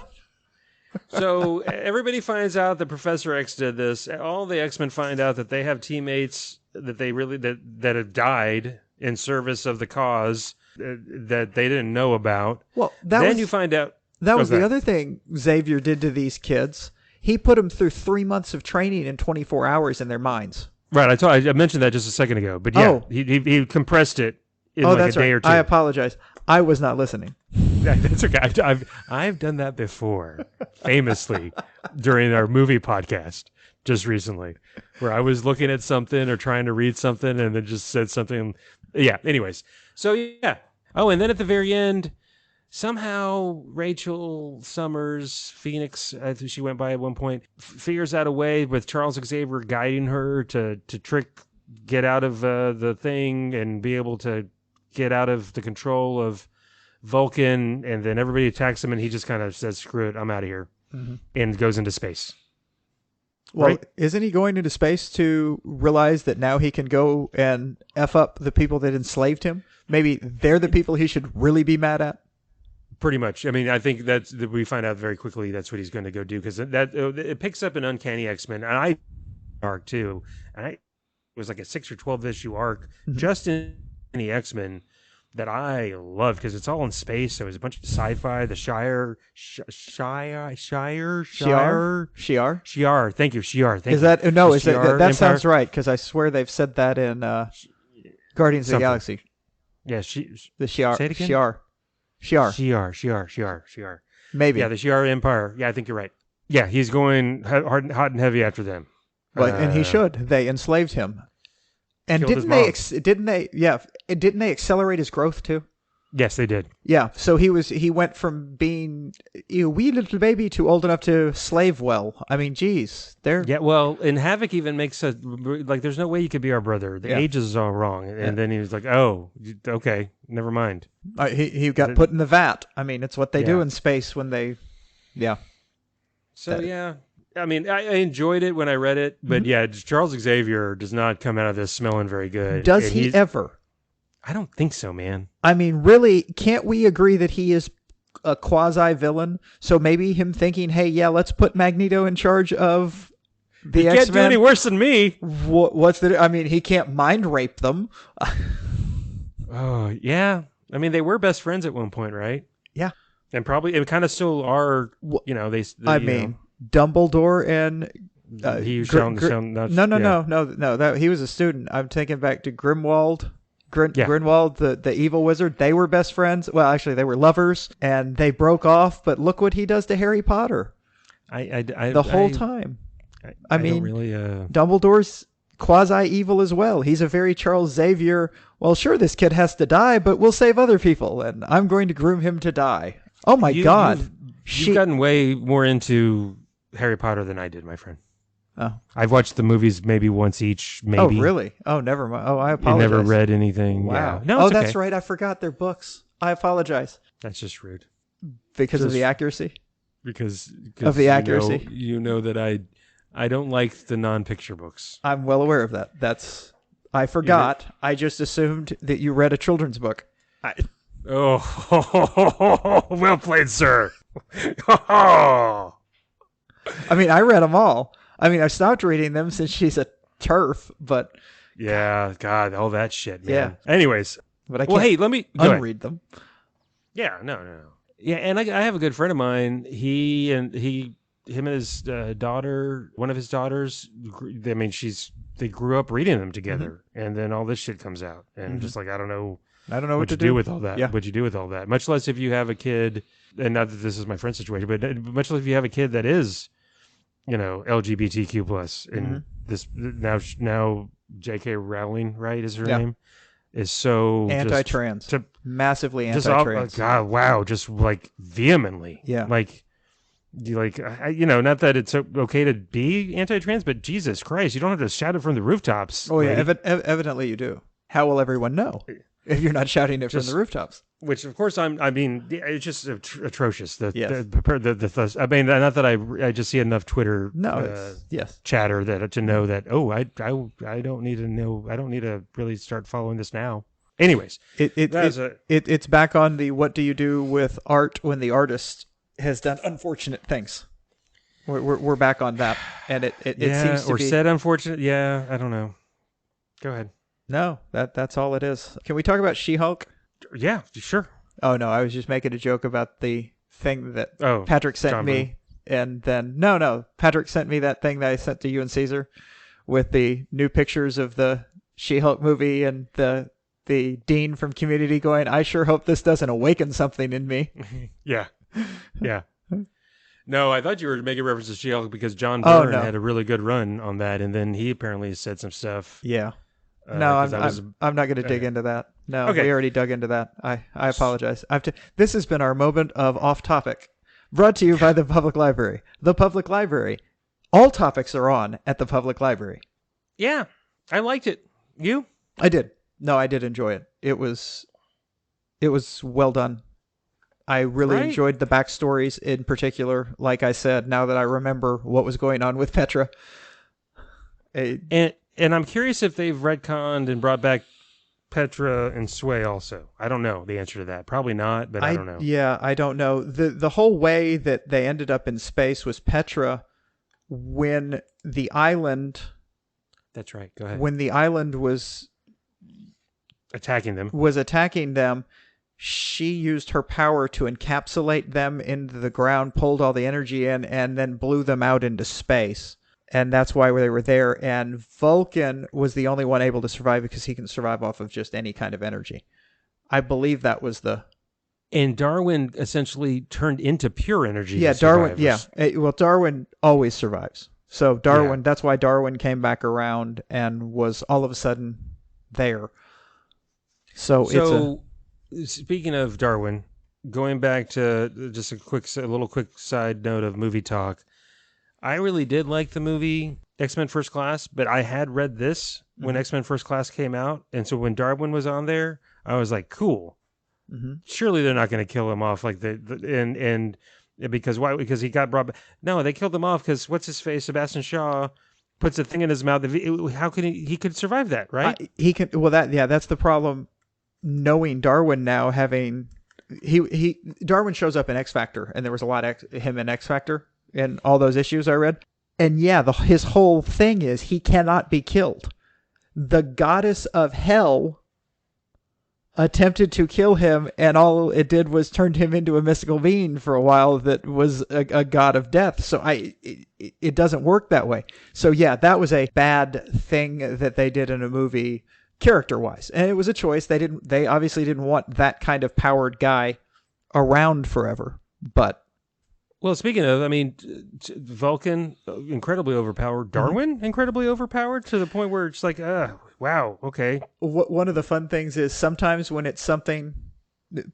[SPEAKER 1] So everybody finds out that Professor X did this. All the X-Men find out that they have teammates that they really that have died in service of the cause that they didn't know about.
[SPEAKER 2] Well,
[SPEAKER 1] Then you find out
[SPEAKER 2] that was the other thing Xavier did to these kids. He put them through 3 months of training in 24 hours in their minds.
[SPEAKER 1] Right, I mentioned that just a second ago, but yeah, he compressed it in like a day or two.
[SPEAKER 2] I apologize. I was not listening.
[SPEAKER 1] That's okay. I've done that before, famously, during our movie podcast just recently, where I was looking at something or trying to read something and then just said something. Yeah. Anyways, so yeah. Oh, and then at the very end, somehow Rachel Summers Phoenix, I think she went by at one point, figures out a way with Charles Xavier guiding her to get out of the thing and be able to get out of the control of Vulcan, and then everybody attacks him, and he just kind of says, "Screw it, I'm out of here," and goes into space.
[SPEAKER 2] Well,
[SPEAKER 1] right?
[SPEAKER 2] Isn't he going into space to realize that now he can go and F up the people that enslaved him? Maybe they're the people he should really be mad at?
[SPEAKER 1] Pretty much. I mean, I think that we find out very quickly that's what he's going to go do, because that it picks up an Uncanny X-Men, and I arc too, and it was like a 6 or 12 issue arc just in the X-Men that I love, because it's all in space. So it was a bunch of sci-fi. The Shi'ar. Thank you, Shi'ar. Thank
[SPEAKER 2] is that
[SPEAKER 1] you.
[SPEAKER 2] no?
[SPEAKER 1] The
[SPEAKER 2] Is that
[SPEAKER 1] Shi'ar
[SPEAKER 2] sounds right? Because I swear they've said that in Guardians of the Galaxy.
[SPEAKER 1] Yeah,
[SPEAKER 2] the Shi'ar.
[SPEAKER 1] Say it again? Shi'ar.
[SPEAKER 2] Maybe.
[SPEAKER 1] Yeah, the Shi'ar Empire. Yeah, I think you're right. Yeah, he's going hot and heavy after them.
[SPEAKER 2] And he should. They enslaved him. And didn't they accelerate his growth too?
[SPEAKER 1] Yes, they did.
[SPEAKER 2] Yeah, so he went from being a wee little baby to old enough to slave well. I mean, geez,
[SPEAKER 1] yeah. Well, and Havoc even makes a like, there's no way you could be our brother. The age is all wrong, and then he was like, oh, okay, never mind.
[SPEAKER 2] He got put in the vat. I mean, it's what they do in space when they, yeah.
[SPEAKER 1] So yeah. I mean, I enjoyed it when I read it, but yeah, Charles Xavier does not come out of this smelling very good.
[SPEAKER 2] Does he ever?
[SPEAKER 1] I don't think so, man.
[SPEAKER 2] I mean, really, can't we agree that he is a quasi-villain? So maybe him thinking, hey, yeah, let's put Magneto in charge of the X-Men.
[SPEAKER 1] He can't do any worse than me.
[SPEAKER 2] I mean, he can't mind rape them.
[SPEAKER 1] Oh, yeah. I mean, they were best friends at one point, right?
[SPEAKER 2] Yeah.
[SPEAKER 1] And probably, it kind of still are, you know,
[SPEAKER 2] Dumbledore and
[SPEAKER 1] no.
[SPEAKER 2] He was a student. I'm taking back to Grimwald. Grinwald, the evil wizard. They were best friends. Well, actually, they were lovers, and they broke off. But look what he does to Harry Potter. The whole time. I mean, really, Dumbledore's quasi-evil as well. He's a very Charles Xavier. Well, sure, this kid has to die, but we'll save other people, and I'm going to groom him to die. Oh my God!
[SPEAKER 1] You've gotten way more into Harry Potter than I did, my friend.
[SPEAKER 2] Oh,
[SPEAKER 1] I've watched the movies maybe once each. Maybe.
[SPEAKER 2] Oh, really? Oh, never mind. Oh, I apologize.
[SPEAKER 1] You never read anything.
[SPEAKER 2] Wow.
[SPEAKER 1] Yeah. No, it's
[SPEAKER 2] that's right. I forgot their books. I apologize.
[SPEAKER 1] That's just rude.
[SPEAKER 2] Because of the accuracy.
[SPEAKER 1] Because
[SPEAKER 2] of the accuracy.
[SPEAKER 1] You know that I don't like the non-picture books.
[SPEAKER 2] I'm well aware of that. I forgot. I just assumed that you read a children's book.
[SPEAKER 1] Oh, well played, sir. I
[SPEAKER 2] mean, I read them all. I mean, I've stopped reading them since she's a TERF, but...
[SPEAKER 1] Yeah, God, all that shit, man.
[SPEAKER 2] Yeah.
[SPEAKER 1] Anyways.
[SPEAKER 2] But I can't
[SPEAKER 1] let me...
[SPEAKER 2] unread them.
[SPEAKER 1] Yeah, no. Yeah, and I have a good friend of mine. Him and his daughter, one of his daughters, I mean, they grew up reading them together, and then all this shit comes out. And just like, I don't know what to do with all that.
[SPEAKER 2] Yeah.
[SPEAKER 1] What you do with all that. Much less if you have a kid, and not that this is my friend's situation, but much less if you have a kid that is... LGBTQ plus, and this now J.K. Rowling, right, is her name, is so
[SPEAKER 2] anti-trans, massively
[SPEAKER 1] anti-trans. God, wow, just like vehemently, not that it's okay to be anti-trans, but Jesus Christ, you don't have to shout it from the rooftops.
[SPEAKER 2] Oh yeah, evidently you do. How will everyone know if you're not shouting it from the rooftops?
[SPEAKER 1] Which, of course, it's just atrocious. I mean, not that I just see enough Twitter chatter to know that, I don't need to know. I don't need to really start following this now. Anyways,
[SPEAKER 2] it's back on the what do you do with art when the artist has done unfortunate things. We're back on that, and it
[SPEAKER 1] Yeah,
[SPEAKER 2] seems to
[SPEAKER 1] or
[SPEAKER 2] be
[SPEAKER 1] said unfortunate. Yeah, I don't know. Go ahead.
[SPEAKER 2] no. That's all it is. Can we talk about She-Hulk?
[SPEAKER 1] Yeah, sure.
[SPEAKER 2] Oh no, I was just making a joke about the thing that
[SPEAKER 1] Oh,
[SPEAKER 2] Patrick sent
[SPEAKER 1] John Boone.
[SPEAKER 2] me, and then no, Patrick sent me that thing that I sent to you and Caesar with the new pictures of the She-Hulk movie and the dean from Community going, "I sure hope this doesn't awaken something in me."
[SPEAKER 1] Yeah, yeah. No, I thought you were making reference to She-Hulk because John
[SPEAKER 2] Oh
[SPEAKER 1] Byrne
[SPEAKER 2] no,
[SPEAKER 1] had a really good run on that, and then he apparently said some stuff.
[SPEAKER 2] yeah, no,
[SPEAKER 1] Because I was
[SPEAKER 2] I'm not going to dig
[SPEAKER 1] okay.
[SPEAKER 2] into that. No,
[SPEAKER 1] Okay.
[SPEAKER 2] we already dug into that. I apologize. This has been our moment of off topic, brought to you by the public library. The public library. All topics are on at the public library.
[SPEAKER 1] Yeah, I liked it. You?
[SPEAKER 2] I did. No, I did enjoy it. It was well done. I really
[SPEAKER 1] Right.
[SPEAKER 2] enjoyed the backstories in particular. Like I said, now that I remember what was going on with Petra,
[SPEAKER 1] And I'm curious if they've retconned and brought back Petra and Sway also. I don't know the answer to that. Probably not, but I don't know.
[SPEAKER 2] yeah, I don't know. The whole way that they ended up in space was Petra when the island
[SPEAKER 1] That's right. Go ahead.
[SPEAKER 2] was
[SPEAKER 1] Attacking them.
[SPEAKER 2] attacking them, she used her power to encapsulate them into the ground, pulled all the energy in, and then blew them out into space. And that's why they were there. And Vulcan was the only one able to survive because he can survive off of just any kind of energy. I believe that was the...
[SPEAKER 1] And Darwin essentially turned into pure energy.
[SPEAKER 2] Yeah,
[SPEAKER 1] to
[SPEAKER 2] Darwin.
[SPEAKER 1] survivors.
[SPEAKER 2] Yeah. Well, Darwin always survives. So Darwin,
[SPEAKER 1] Yeah.
[SPEAKER 2] that's why Darwin came back around and was all of a sudden there. So
[SPEAKER 1] Speaking of Darwin, going back to just a little quick side note of movie talk. I really did like the movie X-Men First Class, but I had read this when X-Men First Class came out, and so when Darwin was on there, I was like, cool.
[SPEAKER 2] Mm-hmm.
[SPEAKER 1] Surely they're not going to kill him off like and because why? Because he got brought back. No, they killed him off because what's his face, Sebastian Shaw, puts a thing in his mouth. How could he could survive that, right?
[SPEAKER 2] He can. Well, that's the problem. Knowing Darwin now, having Darwin shows up in X Factor, and there was a lot of him in X Factor in all those issues I read. And yeah, his whole thing is he cannot be killed. The goddess of hell attempted to kill him, and all it did was turned him into a mystical being for a while that was a god of death. So it doesn't work that way. So yeah, that was a bad thing that they did in a movie character-wise. And it was a choice. They obviously didn't want that kind of powered guy around forever. But
[SPEAKER 1] Well, speaking of, I mean, Vulcan, incredibly overpowered. Darwin, incredibly overpowered to the point where it's like, wow, okay.
[SPEAKER 2] one of the fun things is sometimes when it's something,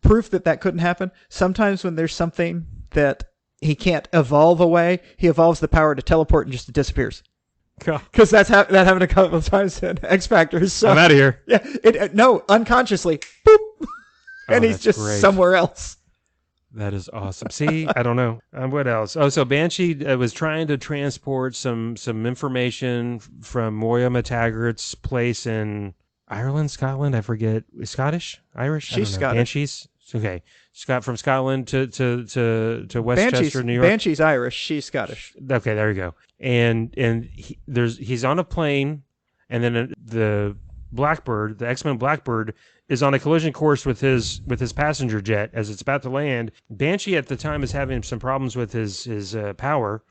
[SPEAKER 2] proof that couldn't happen, sometimes when there's something that he can't evolve away, he evolves the power to teleport and just disappears. Because that happened a couple of times in X Factor. So,
[SPEAKER 1] I'm out of here.
[SPEAKER 2] Yeah, no, unconsciously, boop, and he's just
[SPEAKER 1] great.
[SPEAKER 2] somewhere else.
[SPEAKER 1] That is awesome. See, I don't know. What else? Oh, so Banshee was trying to transport some information from Moya MacTaggart's place in Ireland, Scotland. I forget. Scottish, Irish.
[SPEAKER 2] She's Scottish.
[SPEAKER 1] Banshee's okay. From Scotland to Westchester, New York.
[SPEAKER 2] Banshee's Irish. She's Scottish.
[SPEAKER 1] Okay, there you go. And he's on a plane, and then the Blackbird, the X-Men Blackbird, is on a collision course with his passenger jet as it's about to land. Banshee at the time is having some problems with his power,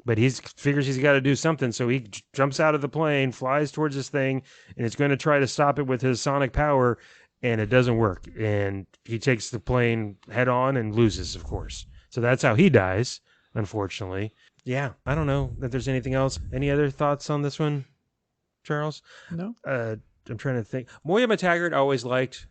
[SPEAKER 1] but he figures he's got to do something, so he jumps out of the plane, flies towards this thing, and it's going to try to stop it with his sonic power, and it doesn't work. And he takes the plane head on and loses, of course. So that's how he dies, unfortunately. Yeah, I don't know that there's anything else. Any other thoughts on this one, Charles?
[SPEAKER 2] No.
[SPEAKER 1] I'm trying to think. Moya MacTaggart I always liked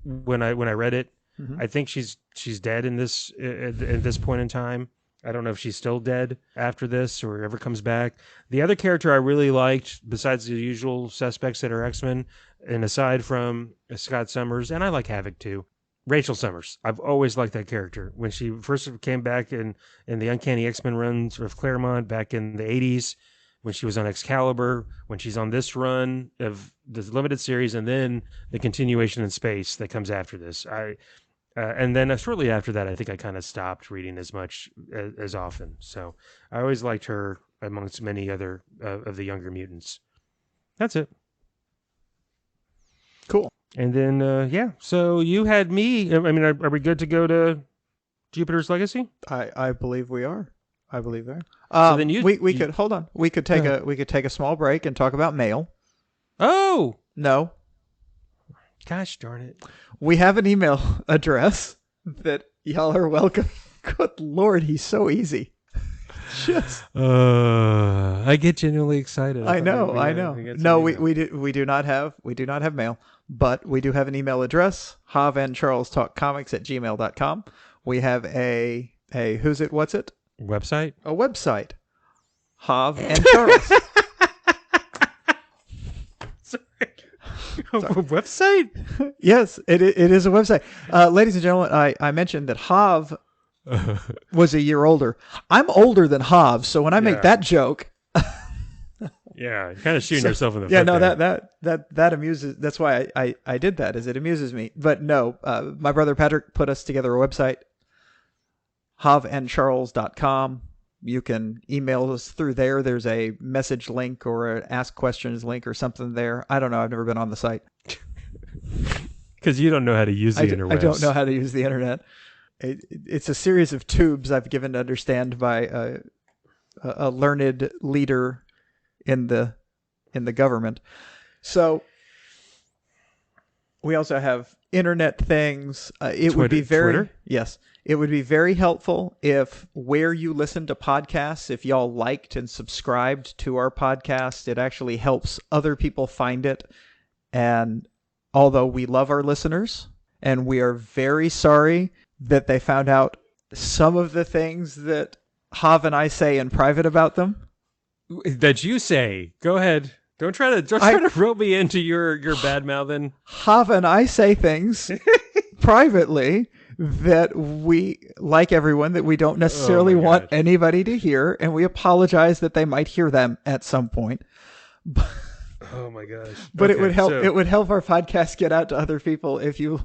[SPEAKER 1] when I read it.
[SPEAKER 2] Mm-hmm.
[SPEAKER 1] I think she's dead in this at this point in time. I don't know if she's still dead after this or ever comes back. The other character I really liked, besides the usual suspects that are X-Men, and aside from Scott Summers, and I like Havoc too, Rachel Summers. I've always liked that character. When she first came back in the Uncanny X-Men runs of Claremont back in the 80s, when she was on Excalibur, when she's on this run of the limited series, and then the continuation in space that comes after this. I And then shortly after that, I think I kind of stopped reading as much as often. So I always liked her amongst many other of the younger mutants. That's it.
[SPEAKER 2] Cool.
[SPEAKER 1] And then, yeah. So you had me. I mean, are we good to go to Jupiter's Legacy?
[SPEAKER 2] I believe we are. I believe we are.
[SPEAKER 1] So then
[SPEAKER 2] we could hold on. We could take a small break and talk about mail.
[SPEAKER 1] Oh
[SPEAKER 2] no!
[SPEAKER 1] Gosh darn it!
[SPEAKER 2] We have an email address that y'all are welcome. Good Lord, he's so easy. Just
[SPEAKER 1] I get genuinely excited.
[SPEAKER 2] I know. No, we do not have mail, but we do have an email address, havandcharlestalkcomics@gmail.com. We have a who's it, what's it?
[SPEAKER 1] Website?
[SPEAKER 2] A website. Hav and Charles.
[SPEAKER 1] Sorry. A website?
[SPEAKER 2] Yes, it is a website. Ladies and gentlemen, I mentioned that Hav was a year older. I'm older than Hav, so when I make that joke,
[SPEAKER 1] yeah, you're kind of shooting yourself in the foot.
[SPEAKER 2] Yeah, no,
[SPEAKER 1] there.
[SPEAKER 2] that amuses. That's why I did that, is it amuses me. But no, my brother Patrick put us together a website, havandcharles.com. You can email us through there. There's a message link or an ask questions link or something there. I don't know. I've never been on the site.
[SPEAKER 1] Because you don't know how to use the internet.
[SPEAKER 2] I don't know how to use the internet. It's a series of tubes I've given to understand by a learned leader in the government. So we also have internet things. It would be very
[SPEAKER 1] Twitter?
[SPEAKER 2] Yes. It would be very helpful if where you listen to podcasts, if y'all liked and subscribed to our podcast, it actually helps other people find it. And although we love our listeners and we are very sorry that they found out some of the things that Hav and I say in private about them.
[SPEAKER 1] That you say. Go ahead. Don't try to rope me into your bad mouthing.
[SPEAKER 2] Hav and I say things privately that we, like everyone, that we don't necessarily want anybody to hear, and we apologize that they might hear them at some point.
[SPEAKER 1] Oh my gosh.
[SPEAKER 2] But it would help. It would help our podcast get out to other people if you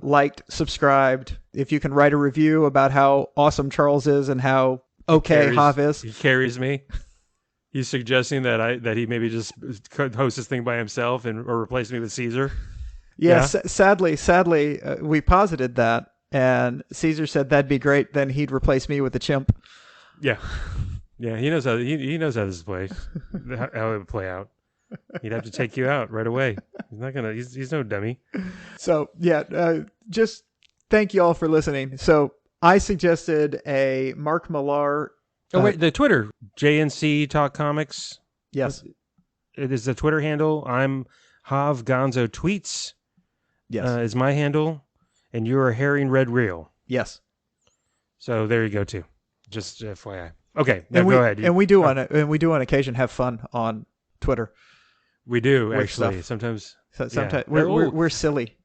[SPEAKER 2] liked, subscribed, if you can write a review about how awesome Charles is and how Hav is.
[SPEAKER 1] He carries me. He's suggesting that he maybe just host this thing by himself or replace me with Caesar.
[SPEAKER 2] Yeah. Sadly, we posited that, and Caesar said that'd be great. Then he'd replace me with the chimp.
[SPEAKER 1] Yeah, yeah. He knows how this plays, how it would play out. He'd have to take you out right away. He's not gonna. He's no dummy. So
[SPEAKER 2] yeah, just thank you all for listening. So I suggested a Marc Millar.
[SPEAKER 1] Oh wait, the Twitter JNC Talk Comics.
[SPEAKER 2] Yes,
[SPEAKER 1] it is the Twitter handle. I'm Hav Gonzo Tweets.
[SPEAKER 2] Yes,
[SPEAKER 1] is my handle, and you're Herring Red Reel.
[SPEAKER 2] Yes.
[SPEAKER 1] So there you go too. Just FYI. Okay, now go ahead.
[SPEAKER 2] And we do on occasion have fun on Twitter.
[SPEAKER 1] We do actually sometimes.
[SPEAKER 2] Sometimes we're silly.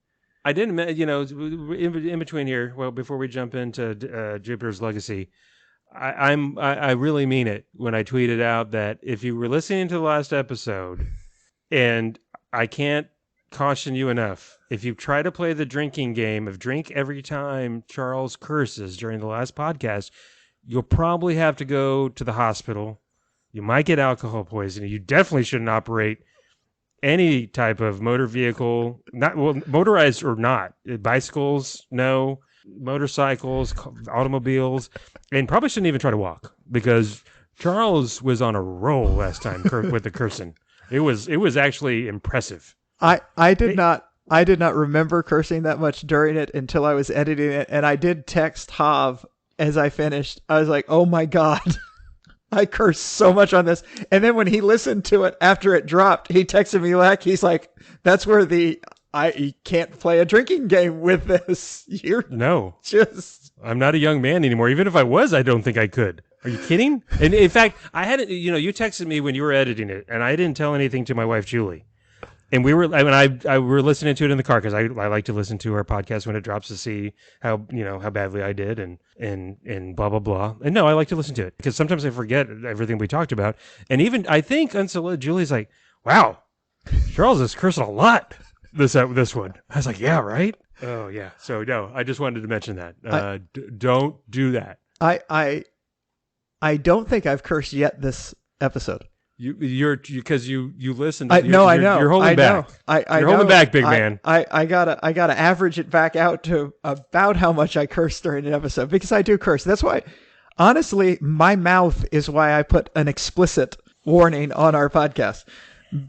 [SPEAKER 1] I didn't, in between here. Well, before we jump into Jupiter's Legacy, I really mean it when I tweeted out that if you were listening to the last episode, and I can't caution you enough, if you try to play the drinking game of drink every time Charles curses during the last podcast, you'll probably have to go to the hospital. You might get alcohol poisoning. You definitely shouldn't operate any type of motor vehicle, motorized or not. Bicycles, no. Motorcycles, automobiles, and probably shouldn't even try to walk, because Charles was on a roll last time with the cursing. It was actually impressive.
[SPEAKER 2] I did not remember cursing that much during it until I was editing it, and I did text Hav as I finished. I was like, "Oh my God, I cursed so much on this." And then when he listened to it after it dropped, he texted me back. He's like, "That's where you can't play a drinking game with this. I'm
[SPEAKER 1] not a young man anymore. Even if I was, I don't think I could. Are you kidding?" And in fact, I hadn't. You texted me when you were editing it, and I didn't tell anything to my wife Julie. And we were listening to it in the car, because I like to listen to our podcast when it drops to see how badly I did and blah blah blah. And no, I like to listen to it because sometimes I forget everything we talked about. And even I think until Julie's like, "Wow, Charles is cursing a lot this one." I was like, "Yeah, right." Oh yeah. So no, I just wanted to mention that. Don't do that.
[SPEAKER 2] I don't think I've cursed yet this episode.
[SPEAKER 1] Because you listen.
[SPEAKER 2] I know.
[SPEAKER 1] You're holding back.
[SPEAKER 2] You're
[SPEAKER 1] holding back, big man.
[SPEAKER 2] I gotta average it back out to about how much I curse during an episode, because I do curse. That's why, honestly, my mouth is why I put an explicit warning on our podcast,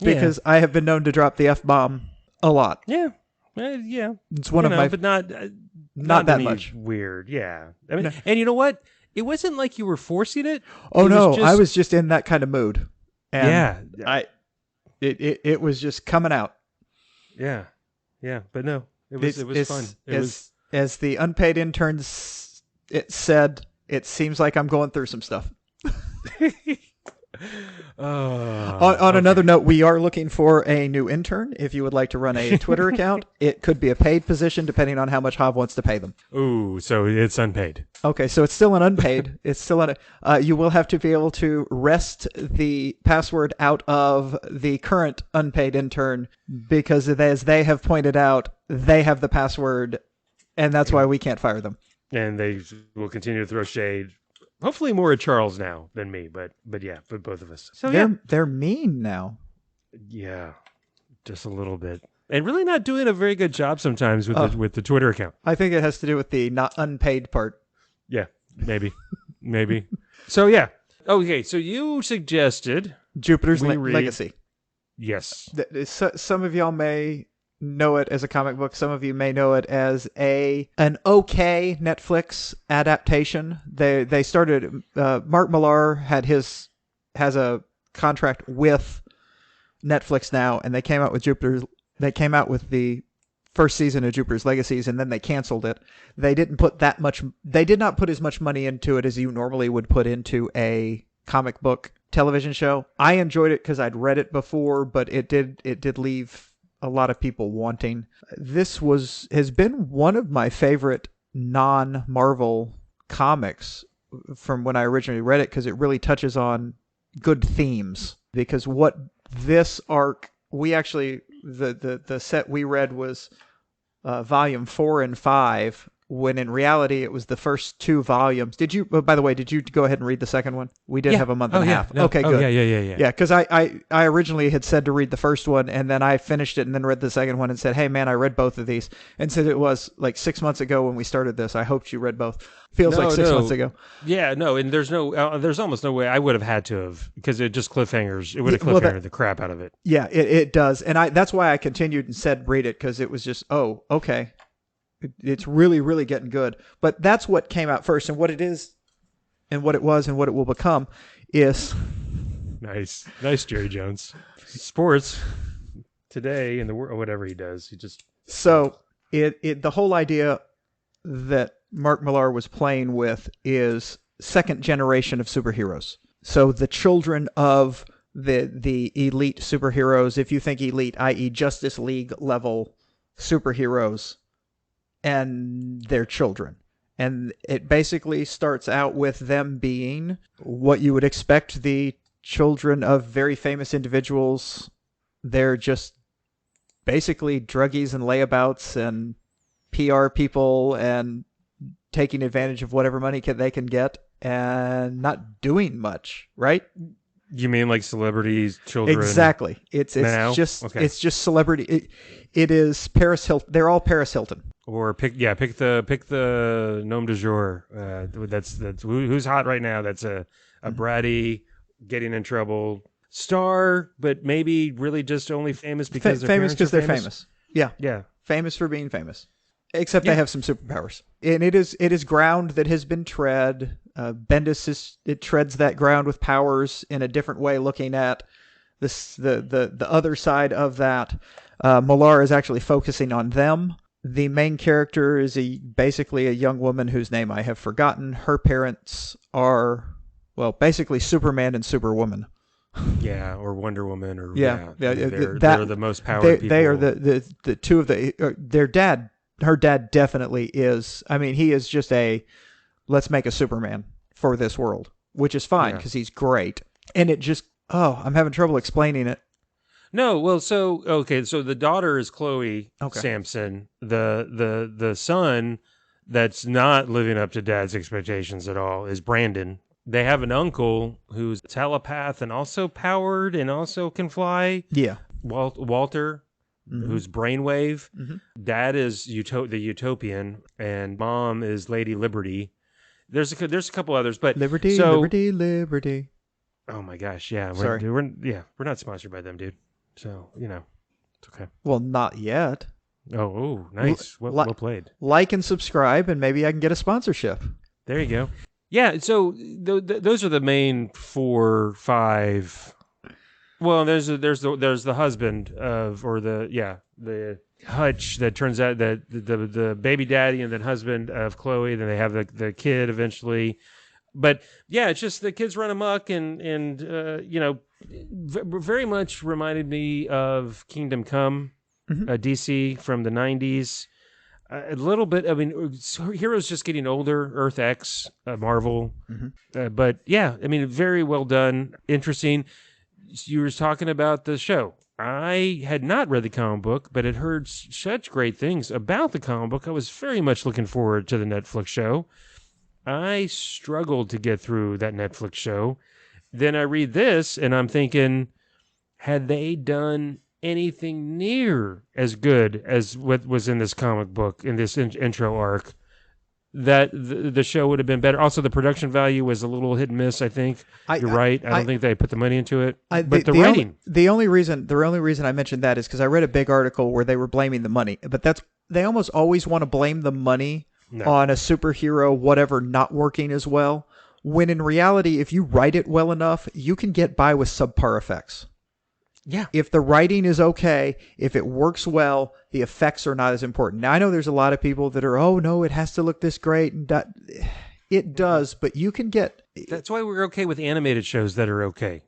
[SPEAKER 2] because I have been known to drop the F-bomb a lot.
[SPEAKER 1] Yeah. Yeah.
[SPEAKER 2] It's one of my,
[SPEAKER 1] but not
[SPEAKER 2] that much.
[SPEAKER 1] Weird. Yeah. I mean, and you know what? It wasn't like you were forcing it.
[SPEAKER 2] Oh no, I was just in that kind of mood. And
[SPEAKER 1] yeah.
[SPEAKER 2] It was just coming out.
[SPEAKER 1] Yeah. Yeah. But no, it was fun.
[SPEAKER 2] As the unpaid interns said, it seems like I'm going through some stuff. On another note, we are looking for a new intern. If you would like to run a Twitter account, it could be a paid position depending on how much Hav wants to pay them.
[SPEAKER 1] Ooh, so it's unpaid.
[SPEAKER 2] Okay, so it's still an unpaid. It's still you will have to be able to wrest the password out of the current unpaid intern, because as they have pointed out, they have the password, and that's why we can't fire them.
[SPEAKER 1] And they will continue to throw shade. Hopefully more at Charles now than me, but both of us. So
[SPEAKER 2] they're mean now.
[SPEAKER 1] Yeah, just a little bit, and really not doing a very good job sometimes with the Twitter account.
[SPEAKER 2] I think it has to do with the not unpaid part.
[SPEAKER 1] Yeah, maybe. So yeah, okay. So you suggested
[SPEAKER 2] Jupiter's Legacy.
[SPEAKER 1] Yes.
[SPEAKER 2] Some of y'all may know it as a comic book. Some of you may know it as an okay Netflix adaptation. They started. Marc Millar has a contract with Netflix now, and they came out with Jupiter. They came out with the first season of Jupiter's Legacies, and then they canceled it. They didn't put that much. They did not put as much money into it as you normally would put into a comic book television show. I enjoyed it because I'd read it before, but it did leave a lot of people wanting. This has been one of my favorite non-Marvel comics from when I originally read it, because it really touches on good themes. Because what this arc, we actually, the set we read was volume 4 and 5, when in reality it was the first 2 volumes. Did you, by the way, did you go ahead and read the second one? We did have a month and a half.
[SPEAKER 1] No.
[SPEAKER 2] Okay, good.
[SPEAKER 1] Yeah.
[SPEAKER 2] Yeah, because I originally had said to read the first one, and then I finished it and then read the second one and said, hey man, I read both of these. And said it was like 6 months ago when we started this. I hoped you read both. Feels like 6 months ago.
[SPEAKER 1] Yeah, no, and there's almost no way I would have had to have, because it just cliffhangers. It would have cliffhangered the crap out of it.
[SPEAKER 2] Yeah, it does. And that's why I continued and said read it, because it was just, oh, okay. It's really, really getting good. But that's what came out first, and what it is, and what it was, and what it will become is...
[SPEAKER 1] Nice, Jerry Jones. Sports today in the world, whatever he does, he just...
[SPEAKER 2] So, the whole idea that Marc Millar was playing with is second generation of superheroes. So the children of the elite superheroes, if you think elite, i.e. Justice League level superheroes, and their children. And it basically starts out with them being what you would expect the children of very famous individuals. They're just basically druggies and layabouts and PR people and taking advantage of whatever money they can get and not doing much, right?
[SPEAKER 1] You mean like celebrities, children?
[SPEAKER 2] Exactly. It's just celebrity. It is Paris Hilton. They're all Paris Hilton.
[SPEAKER 1] Or pick the nom du jour. That's who's hot right now. That's a bratty, getting in trouble star, but maybe really just only famous because
[SPEAKER 2] they're famous.
[SPEAKER 1] Yeah.
[SPEAKER 2] Famous for being famous. Except they have some superpowers, and it is ground that has been tread. Bendis treads that ground with powers in a different way, looking at this the other side of that. Millar is actually focusing on them. The main character is basically a young woman whose name I have forgotten. Her parents are, well, basically Superman and Superwoman.
[SPEAKER 1] Yeah, or Wonder Woman, or
[SPEAKER 2] they're
[SPEAKER 1] the most powerful people.
[SPEAKER 2] They are the two of their dad. Her dad definitely is. I mean, he is just let's make a Superman for this world, which is fine because he's great. And it just, I'm having trouble explaining it.
[SPEAKER 1] No, well, so okay, so the daughter is Chloe
[SPEAKER 2] Okay.
[SPEAKER 1] Sampson. The son that's not living up to dad's expectations at all is Brandon. They have an uncle who's a telepath and also powered and also can fly.
[SPEAKER 2] Yeah.
[SPEAKER 1] Walter, who's brainwave.
[SPEAKER 2] Mm-hmm.
[SPEAKER 1] Dad is the Utopian, and mom is Lady Liberty. There's a couple others, but
[SPEAKER 2] Liberty,
[SPEAKER 1] so,
[SPEAKER 2] liberty, liberty.
[SPEAKER 1] oh my gosh, yeah,
[SPEAKER 2] Sorry.
[SPEAKER 1] we're not sponsored by them, dude. So it's okay.
[SPEAKER 2] Well, not yet.
[SPEAKER 1] Oh, nice. Well played.
[SPEAKER 2] Like and subscribe, and maybe I can get a sponsorship.
[SPEAKER 1] There you go. Yeah. So those are the main 4, 5. Well, there's the husband of, or the Hutch that turns out that the baby daddy and then husband of Chloe. Then they have the kid eventually. But yeah, it's just the kids run amok and very much reminded me of Kingdom Come, DC from the 90s. A little bit. I mean, Heroes just getting older. Earth X, Marvel. But yeah, I mean, very well done. Interesting. You were talking about the show. I had not read the comic book, but had heard such great things about the comic book. I was very much looking forward to the Netflix show. I struggled to get through that Netflix show. Then I read this, and I'm thinking, had they done anything near as good as what was in this comic book, in this intro arc, that the show would have been better. Also, the production value was a little hit and miss, I think. You're right. I don't think they put the money into it. But the writing.
[SPEAKER 2] The only reason I mentioned that is because I read a big article where they were blaming the money. But they almost always want to blame the money on a superhero, whatever, not working as well. When in reality, if you write it well enough, you can get by with subpar effects.
[SPEAKER 1] Yeah.
[SPEAKER 2] If the writing is okay, if it works well, the effects are not as important. Now, I know there's a lot of people that are, oh, no, it has to look this great. And it does, but you can get...
[SPEAKER 1] That's why we're okay with animated shows that are okay.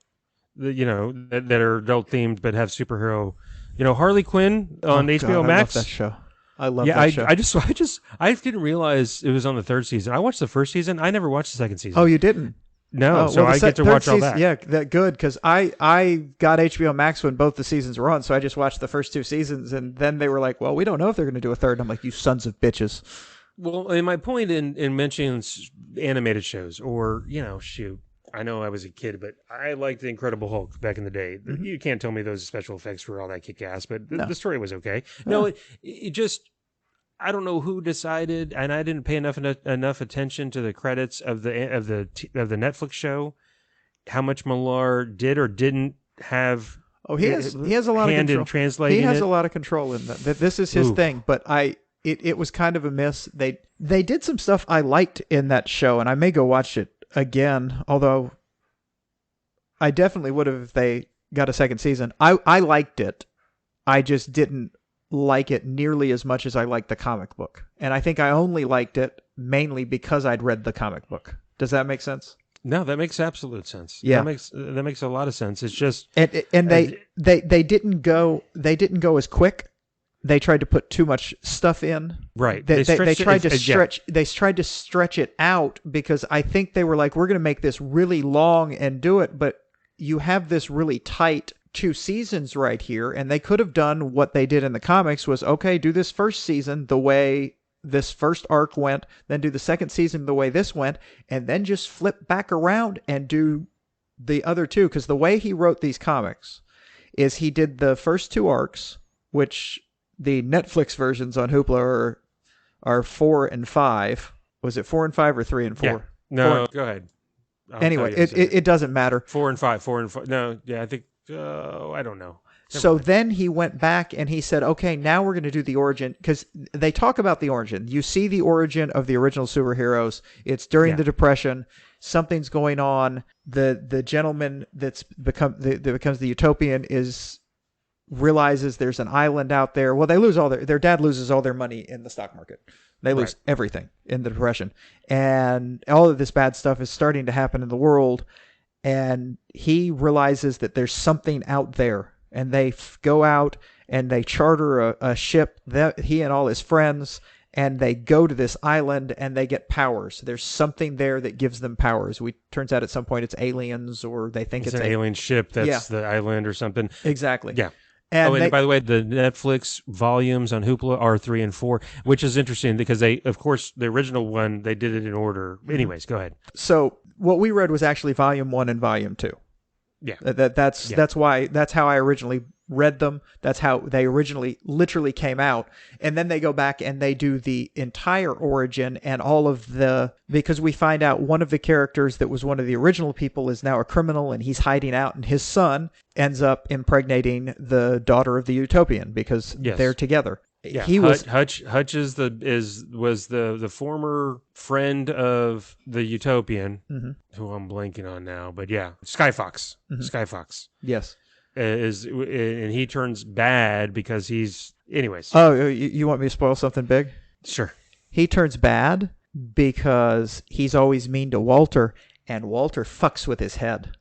[SPEAKER 1] That are adult themed but have superhero... Harley Quinn on HBO Max.
[SPEAKER 2] I love that show. I love that show.
[SPEAKER 1] I didn't realize it was on the 3rd season. I watched the 1st season. I never watched the 2nd season.
[SPEAKER 2] Oh, you didn't?
[SPEAKER 1] No, so I get to watch all that.
[SPEAKER 2] Yeah, that good, because I got HBO Max when both the seasons were on, so I just watched the first 2 seasons, and then they were like, well, we don't know if they're going to do a third. And I'm like, you sons of bitches.
[SPEAKER 1] Well, and my point in mentioning animated shows, or, shoot, I know I was a kid, but I liked The Incredible Hulk back in the day. You can't tell me those special effects were all that kick-ass, but the story was okay. No, it just... I don't know who decided, and I didn't pay enough attention to the credits of the Netflix show. How much Millar did or didn't have?
[SPEAKER 2] Oh, he has a lot of control.
[SPEAKER 1] In translating
[SPEAKER 2] he has
[SPEAKER 1] it.
[SPEAKER 2] a lot of control in that. This is his thing, but it was kind of a miss. They did some stuff I liked in that show, and I may go watch it again. Although I definitely would have if they got a 2nd season. I liked it. I just didn't like it nearly as much as I liked the comic book. And I think I only liked it mainly because I'd read the comic book. Does that make sense?
[SPEAKER 1] No, that makes absolute sense.
[SPEAKER 2] Yeah.
[SPEAKER 1] That makes a lot of sense. It's just
[SPEAKER 2] and they didn't go as quick. They tried to put too much stuff in.
[SPEAKER 1] Right.
[SPEAKER 2] They tried to stretch it out because I think they were like, we're going to make this really long and do it, but you have this really tight 2 seasons right here, and they could have done what they did in the comics was, okay, do this first season the way this first arc went, then do the 2nd season the way this went, and then just flip back around and do the other 2, because the way he wrote these comics is he did the first 2 arcs, which the Netflix versions on Hoopla are 4 and 5. Was it 4 and 5 or 3 and 4?
[SPEAKER 1] Yeah. No, go ahead.
[SPEAKER 2] Anyway, it doesn't matter.
[SPEAKER 1] 4 and 5. No, yeah, I think... I don't know.
[SPEAKER 2] So then he went back and he said, okay, now we're going to do the origin, because they talk about the origin. You see the origin of the original superheroes. It's during the Depression. Something's going on. The gentleman that becomes the Utopian realizes there's an island out there. Well, they lose their dad loses all their money in the stock market. They lose everything in the Depression. And all of this bad stuff is starting to happen in the world. And he realizes that there's something out there, and they go out and they charter a ship, that he and all his friends, and they go to this island and they get powers. There's something there that gives them powers. Turns out at some point it's aliens, or they think it's
[SPEAKER 1] an alien ship that's the island or something.
[SPEAKER 2] Exactly.
[SPEAKER 1] Yeah.
[SPEAKER 2] And
[SPEAKER 1] by the way, the Netflix volumes on Hoopla are 3 and 4, which is interesting because of course, the original one, they did it in order. Anyways, go ahead.
[SPEAKER 2] So what we read was actually Volume 1 and Volume 2.
[SPEAKER 1] Yeah.
[SPEAKER 2] That's how I originally read them. That's how they originally literally came out. And then they go back and they do the entire origin and all of because we find out one of the characters that was one of the original people is now a criminal and he's hiding out, and his son ends up impregnating the daughter of the Utopian because they're together.
[SPEAKER 1] Yeah, Hutch was the former friend of the Utopian, who I'm blanking on now, but yeah, Skyfox. Skyfox.
[SPEAKER 2] Yes.
[SPEAKER 1] And he turns bad because he's... Anyways.
[SPEAKER 2] Oh, you want me to spoil something big?
[SPEAKER 1] Sure.
[SPEAKER 2] He turns bad because he's always mean to Walter, and Walter fucks with his head.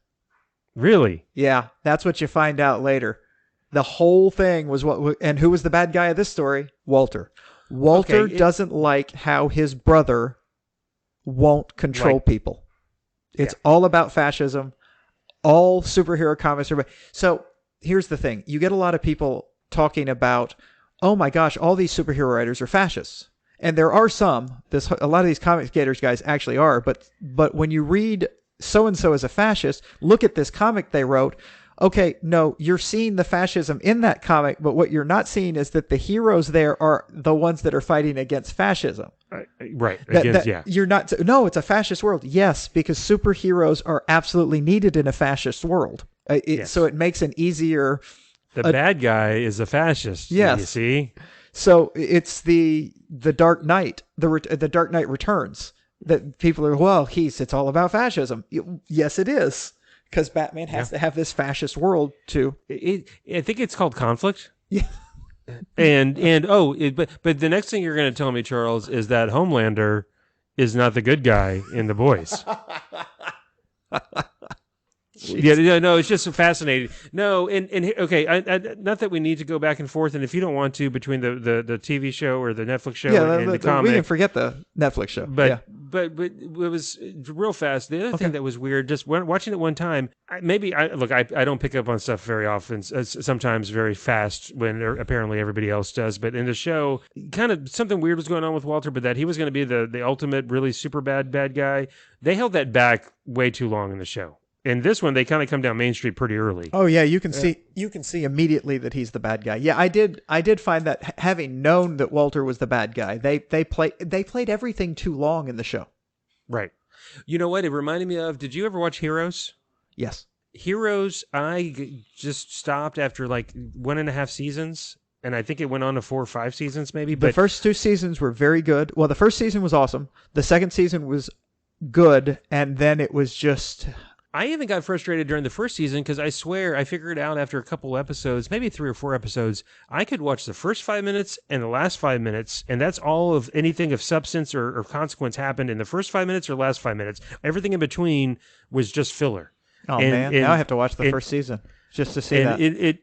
[SPEAKER 1] Really?
[SPEAKER 2] Yeah, that's what you find out later. The whole thing was and who was the bad guy of this story? Walter. Walter doesn't like how his brother won't control people. It's all about fascism. All superhero comics are... So here's the thing. You get a lot of people talking about, oh my gosh, all these superhero writers are fascists. And there are some. A lot of these comic gators guys actually are. But when you read so-and-so as a fascist, look at this comic they wrote. Okay, no, you're seeing the fascism in that comic, but what you're not seeing is that the heroes there are the ones that are fighting against fascism.
[SPEAKER 1] Right.
[SPEAKER 2] You're not. No, it's a fascist world. Yes, because superheroes are absolutely needed in a fascist world. So it makes an easier...
[SPEAKER 1] The bad guy is a fascist.
[SPEAKER 2] Yes.
[SPEAKER 1] You see?
[SPEAKER 2] So it's the Dark Knight, the Dark Knight Returns, that people are, it's all about fascism. Yes, it is. Because Batman has to have this fascist world too.
[SPEAKER 1] I think it's called conflict.
[SPEAKER 2] Yeah.
[SPEAKER 1] But the next thing you're going to tell me, Charles, is that Homelander is not the good guy in The Boys. No, it's just fascinating. No, and okay, not that we need to go back and forth, and if you don't want to, between the TV show or the Netflix show and the comic,
[SPEAKER 2] we can forget the Netflix show.
[SPEAKER 1] But it was real fast. The other thing that was weird, just watching it one time, I don't pick up on stuff very often. Sometimes very fast when apparently everybody else does. But in the show, kind of something weird was going on with Walter, but that he was going to be the ultimate, really super bad guy. They held that back way too long in the show. In this one, they kind of come down Main Street pretty early.
[SPEAKER 2] Oh yeah, you can see immediately that he's the bad guy. Yeah, I did find that, having known that Walter was the bad guy, they played everything too long in the show.
[SPEAKER 1] Right. You know what? It reminded me of. Did you ever watch Heroes?
[SPEAKER 2] Yes.
[SPEAKER 1] Heroes. I just stopped after like 1.5 seasons, and I think it went on to 4 or 5 seasons, maybe. But
[SPEAKER 2] the first 2 seasons were very good. Well, the first season was awesome. The second season was good, and then it was just...
[SPEAKER 1] I even got frustrated during the first season because I swear I figured out after a couple episodes, maybe 3 or 4 episodes, I could watch the first 5 minutes and the last 5 minutes, and that's all of anything of substance or consequence happened in the first 5 minutes or last 5 minutes. Everything in between was just filler.
[SPEAKER 2] Oh, man. Now I have to watch the first season just to see that.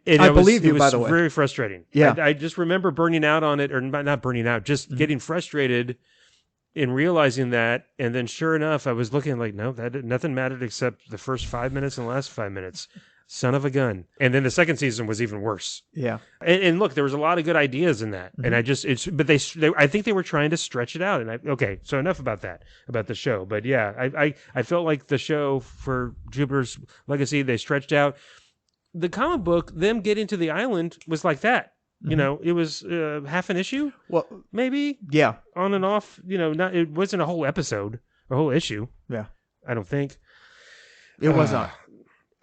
[SPEAKER 1] I
[SPEAKER 2] believe you, by the way.
[SPEAKER 1] It was very frustrating.
[SPEAKER 2] Yeah.
[SPEAKER 1] I just remember burning out on it, or not burning out, just getting frustrated in realizing that, and then sure enough, I was looking like, no, nothing mattered except the first 5 minutes and the last 5 minutes. Son of a gun. And then the second season was even worse.
[SPEAKER 2] Yeah.
[SPEAKER 1] And look, there was a lot of good ideas in that. And I think they were trying to stretch it out. And so enough about that, about the show. But yeah, I felt like the show for Jupiter's Legacy, they stretched out. The comic book, them getting to the island was like that. You know, it was half an issue, maybe.
[SPEAKER 2] Yeah,
[SPEAKER 1] on and off. It wasn't a whole episode, a whole issue.
[SPEAKER 2] Yeah,
[SPEAKER 1] I don't think
[SPEAKER 2] it was not.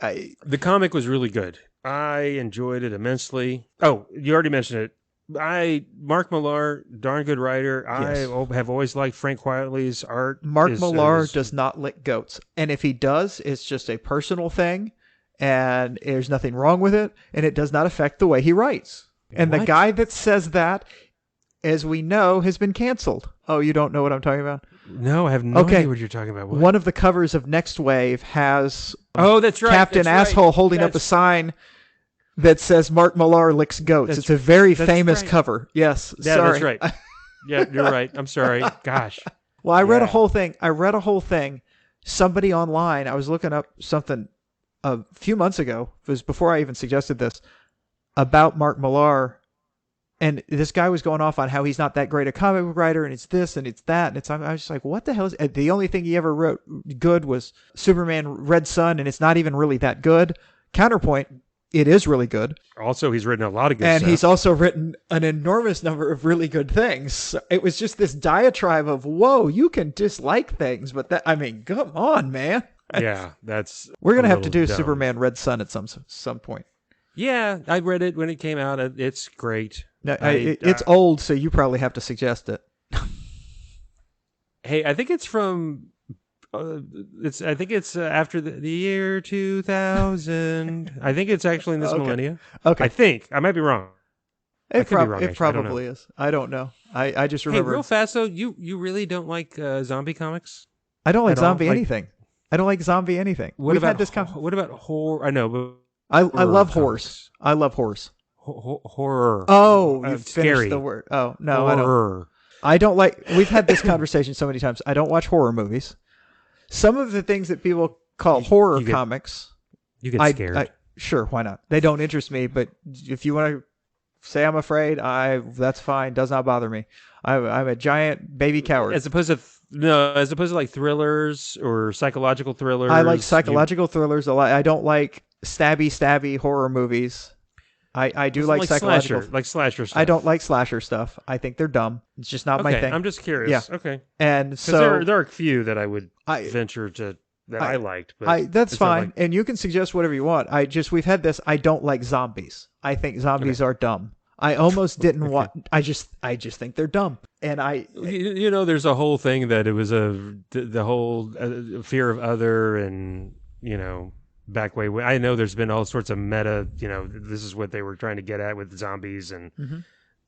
[SPEAKER 1] The comic was really good. I enjoyed it immensely. Oh, you already mentioned it. Marc Millar, darn good writer. Yes. I have always liked Frank Quietly's art.
[SPEAKER 2] Marc Millar does not lick goats, and if he does, it's just a personal thing, and there's nothing wrong with it, and it does not affect the way he writes. And the guy that says that, as we know, has been canceled. Oh, you don't know what I'm talking about?
[SPEAKER 1] No, I have no idea what you're talking about. What?
[SPEAKER 2] One of the covers of Next Wave has
[SPEAKER 1] that's right,
[SPEAKER 2] Captain Asshole holding up a sign that says Marc Millar licks goats. It's a very famous cover. Yes,
[SPEAKER 1] yeah,
[SPEAKER 2] sorry.
[SPEAKER 1] That's right. Yeah, you're right. I'm sorry. Gosh.
[SPEAKER 2] Well, I read a
[SPEAKER 1] Yeah.
[SPEAKER 2] whole thing. Somebody online, I was looking up something a few months ago. It was before I even suggested this about Marc Millar. And this guy was going off on how he's not that great a comic book writer, and it's this and it's that, and I was just like, what the hell is? The only thing he ever wrote good was Superman Red Sun, and it's not even really that good. Counterpoint, it is really good.
[SPEAKER 1] Also, he's written a lot of good
[SPEAKER 2] And
[SPEAKER 1] stuff.
[SPEAKER 2] he's also written an enormous number of really good things. So it was just this diatribe of, whoa, you can dislike things, but that, I mean, come on, man.
[SPEAKER 1] Yeah, that's.
[SPEAKER 2] We're going to
[SPEAKER 1] a
[SPEAKER 2] have to do
[SPEAKER 1] little dumb.
[SPEAKER 2] Superman Red Sun at some point.
[SPEAKER 1] Yeah, I read it when it came out. It's great.
[SPEAKER 2] Now, it's old, so you probably have to suggest it.
[SPEAKER 1] Hey, I think it's from. I think it's after the year 2000. I think it's actually in this
[SPEAKER 2] Okay.
[SPEAKER 1] millennia.
[SPEAKER 2] Okay.
[SPEAKER 1] I think I might be wrong. I could be wrong,
[SPEAKER 2] It
[SPEAKER 1] actually. I don't
[SPEAKER 2] probably is. I don't know. I just
[SPEAKER 1] Hey,
[SPEAKER 2] remember.
[SPEAKER 1] real fast though, you really don't like zombie comics?
[SPEAKER 2] I don't like
[SPEAKER 1] at all?
[SPEAKER 2] zombie
[SPEAKER 1] Like-
[SPEAKER 2] anything. I don't like zombie anything.
[SPEAKER 1] What
[SPEAKER 2] We've
[SPEAKER 1] about
[SPEAKER 2] had this
[SPEAKER 1] what about horror? I know, but
[SPEAKER 2] I
[SPEAKER 1] horror
[SPEAKER 2] love
[SPEAKER 1] comics?
[SPEAKER 2] horse. I love horse.
[SPEAKER 1] Horror.
[SPEAKER 2] Oh, you
[SPEAKER 1] scary.
[SPEAKER 2] finished the word. Oh, no, I don't.
[SPEAKER 1] Horror.
[SPEAKER 2] I don't like. We've had this conversation so many times. I don't watch horror movies. Some of the things that people call horror
[SPEAKER 1] you get
[SPEAKER 2] comics,
[SPEAKER 1] You get scared.
[SPEAKER 2] sure, why not? They don't interest me. But if you want to say I'm afraid, that's fine. Does not bother me. I'm a giant baby coward.
[SPEAKER 1] As opposed to like thrillers or psychological thrillers.
[SPEAKER 2] I like psychological thrillers a lot. I don't like stabby horror movies. I do like psychological.
[SPEAKER 1] slasher stuff.
[SPEAKER 2] I don't like slasher stuff. I think they're dumb. It's just not my
[SPEAKER 1] Okay,
[SPEAKER 2] thing.
[SPEAKER 1] I'm just curious.
[SPEAKER 2] Yeah.
[SPEAKER 1] Okay.
[SPEAKER 2] And
[SPEAKER 1] Because
[SPEAKER 2] so
[SPEAKER 1] there are a few that I would
[SPEAKER 2] I
[SPEAKER 1] venture to that I liked. But
[SPEAKER 2] that's
[SPEAKER 1] it's not
[SPEAKER 2] fine.
[SPEAKER 1] like-
[SPEAKER 2] And you can suggest whatever you want. We've had this. I don't like zombies. I think zombies are dumb. I almost didn't want. I just think they're dumb. And
[SPEAKER 1] there's a whole thing that it was the whole fear of other and back way. I know there's been all sorts of meta. This is what they were trying to get at with zombies and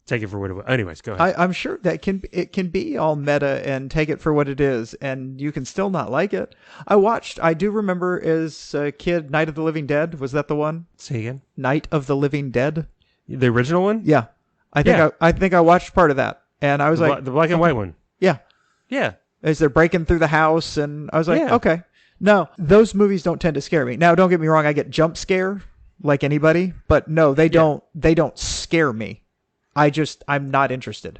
[SPEAKER 1] take it for what it was. Anyways, go ahead.
[SPEAKER 2] I'm sure that it can be all meta and take it for what it is, and you can still not like it. I do remember as a kid, Night of the Living Dead. Was that the one?
[SPEAKER 1] Say again.
[SPEAKER 2] Night of the Living Dead.
[SPEAKER 1] The original one?
[SPEAKER 2] Yeah, I think I watched part of that, and I was like,
[SPEAKER 1] the black and white one.
[SPEAKER 2] yeah,
[SPEAKER 1] Yeah.
[SPEAKER 2] as they're breaking through the house, and I was like,
[SPEAKER 1] Yeah.
[SPEAKER 2] okay. No, those movies don't tend to scare me. Now, don't get me wrong, I get jump scare like anybody, but no, they don't. They don't scare me. I'm not interested.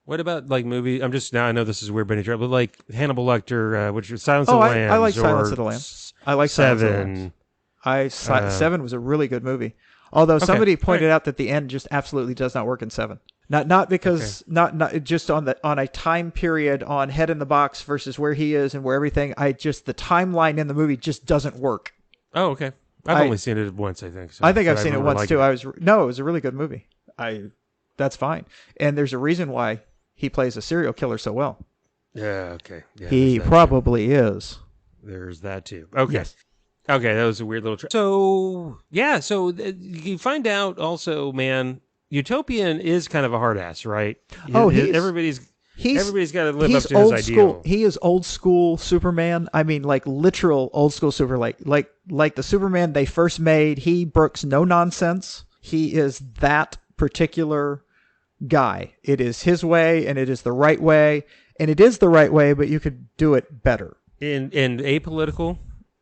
[SPEAKER 1] What about like movie? I know this is weird, but like Hannibal Lecter, which is Silence of the Lambs.
[SPEAKER 2] I like Silence of the Lambs. I like Silence of the
[SPEAKER 1] Seven.
[SPEAKER 2] Lambs. Seven was a really good movie. Although somebody pointed out that the end just absolutely does not work in Seven. Not because not just on a time period on Head in the Box versus where he is and where everything. The timeline in the movie just doesn't work.
[SPEAKER 1] Oh, okay. I've only seen it once, I think. So,
[SPEAKER 2] I think I've
[SPEAKER 1] but
[SPEAKER 2] seen it
[SPEAKER 1] remember
[SPEAKER 2] once too.
[SPEAKER 1] liking
[SPEAKER 2] It was a really good movie. That's fine. And there's a reason why he plays a serial killer so well.
[SPEAKER 1] Yeah. Okay. Yeah,
[SPEAKER 2] He
[SPEAKER 1] there's that
[SPEAKER 2] probably is.
[SPEAKER 1] too. There's that too. Okay.
[SPEAKER 2] Yes.
[SPEAKER 1] Okay, that was a weird little. So yeah, you find out also, man, Utopian is kind of a hard ass, right? Everybody's got to live up to his ideal.
[SPEAKER 2] He is old school Superman. I mean, like literal old school super, like the Superman they first made. He brooks no nonsense. He is that particular guy. It is his way, and it is the right way, and it is the right way. But you could do it better.
[SPEAKER 1] And apolitical.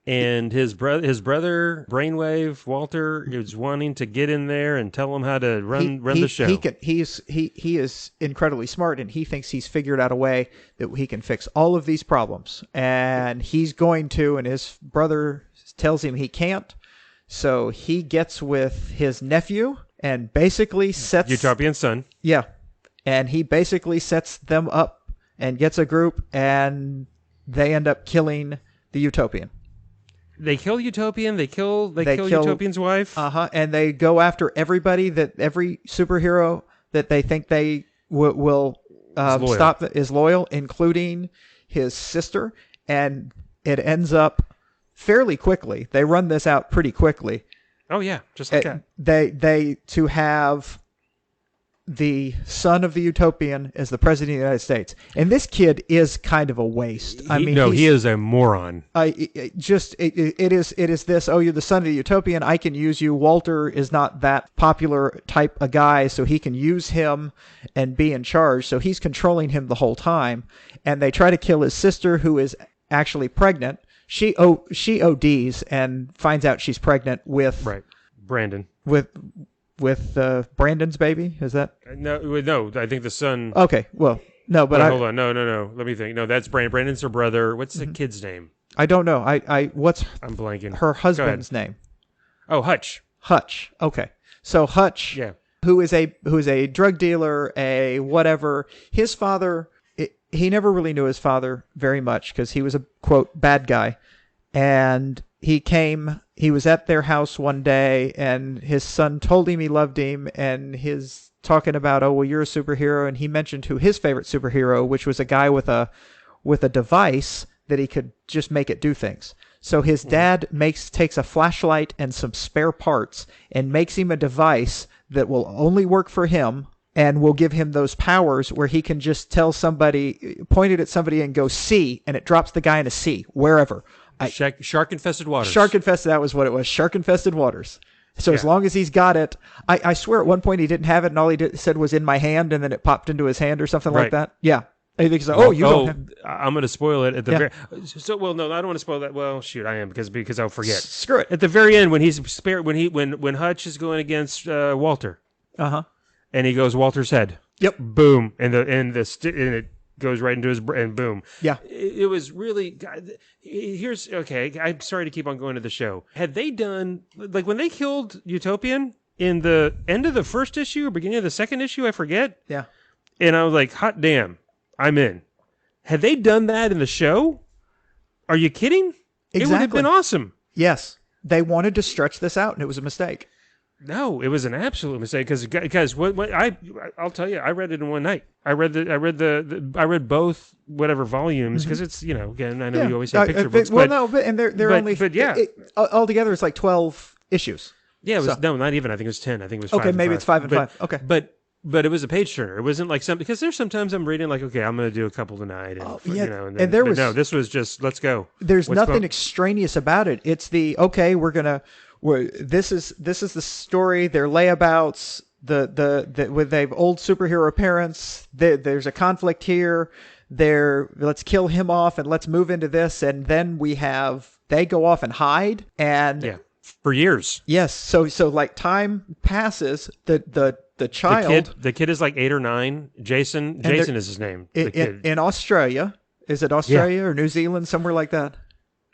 [SPEAKER 1] And his brother, Brainwave Walter, is wanting to get in there and tell him how to run the show.
[SPEAKER 2] He is incredibly smart, and he thinks he's figured out a way that he can fix all of these problems. And he's going to, and his brother tells him he can't. So he gets with his nephew and basically sets
[SPEAKER 1] Utopian son.
[SPEAKER 2] Yeah, and he basically sets them up and gets a group, and they end up killing the Utopian.
[SPEAKER 1] They kill Utopian. They kill Utopian's wife.
[SPEAKER 2] And they go after every superhero that they think they will stop is loyal, including his sister. And it ends up fairly quickly. They run this out pretty quickly.
[SPEAKER 1] Oh yeah, just like that.
[SPEAKER 2] They to have the son of the Utopian is the president of the United States. And this kid is kind of a waste.
[SPEAKER 1] He is a moron.
[SPEAKER 2] It is this, oh, you're the son of the Utopian, I can use you. Walter is not that popular type of guy, so he can use him and be in charge. So he's controlling him the whole time. And they try to kill his sister, who is actually pregnant. She ODs and finds out she's pregnant with...
[SPEAKER 1] Right. Brandon.
[SPEAKER 2] With Brandon's baby? Is that?
[SPEAKER 1] No, I think the son...
[SPEAKER 2] Okay, well, no, but
[SPEAKER 1] hold on. No. Let me think. No, that's Brandon. Brandon's her brother. What's the kid's name?
[SPEAKER 2] I don't know. What's
[SPEAKER 1] I'm blanking.
[SPEAKER 2] Her husband's name?
[SPEAKER 1] Oh, Hutch.
[SPEAKER 2] Hutch. Okay. So Hutch,
[SPEAKER 1] yeah,
[SPEAKER 2] who is a drug dealer, a whatever. His father, he never really knew his father very much because he was a, quote, bad guy. And he was at their house one day, and his son told him he loved him, and his talking about, oh, well, you're a superhero, and he mentioned who his favorite superhero, which was a guy with a device that he could just make it do things. So his dad takes a flashlight and some spare parts and makes him a device that will only work for him and will give him those powers where he can just tell somebody, point it at somebody and go, see, and it drops the guy in a sea, wherever.
[SPEAKER 1] Shark-infested waters.
[SPEAKER 2] Shark-infested, that was what it was. Shark-infested waters. So as long as he's got it, I swear at one point he didn't have it, and all he said was in my hand, and then it popped into his hand or something like that. Yeah. I think so. Don't have...
[SPEAKER 1] I'm going to spoil it at the very... So, well, no, I don't want to spoil that. Well, shoot, I am, because I'll forget.
[SPEAKER 2] Screw it.
[SPEAKER 1] At the very end, when Hutch is going against Walter.
[SPEAKER 2] Uh-huh.
[SPEAKER 1] And he goes, Walter's head.
[SPEAKER 2] Yep.
[SPEAKER 1] Boom. And it goes right into his and boom.
[SPEAKER 2] Yeah.
[SPEAKER 1] It was really... Here's... Okay, I'm sorry to keep on going to the show. Had they done... Like, when they killed Utopian in the end of the first issue or beginning of the second issue, I forget.
[SPEAKER 2] Yeah.
[SPEAKER 1] And I was like, hot damn, I'm in. Had they done that in the show? Are you kidding?
[SPEAKER 2] Exactly.
[SPEAKER 1] It would have been awesome.
[SPEAKER 2] Yes. They wanted to stretch this out, and it was a mistake.
[SPEAKER 1] No, it was an absolute mistake because I'll tell you, I read it in one night. I read both whatever volumes because it's again I know you always have picture books.
[SPEAKER 2] Altogether it's like 12 issues.
[SPEAKER 1] Yeah, it was not even. I think it was 10. I think it was 5
[SPEAKER 2] okay. Maybe it's 5 and 5. Okay,
[SPEAKER 1] but it was a page turner. It wasn't like some because there's sometimes I'm reading like okay I'm going to do a couple tonight and this was just let's go.
[SPEAKER 2] There's nothing extraneous about it. It's the this is the story. Their layabouts. With they've old superhero parents. There's a conflict here. Let's kill him off and let's move into this. And then they go off and hide and
[SPEAKER 1] for years.
[SPEAKER 2] Yes. So like time passes. The child.
[SPEAKER 1] The kid is like 8 or 9. Jason is his name.
[SPEAKER 2] In Australia. Is it Australia or New Zealand? Somewhere like that.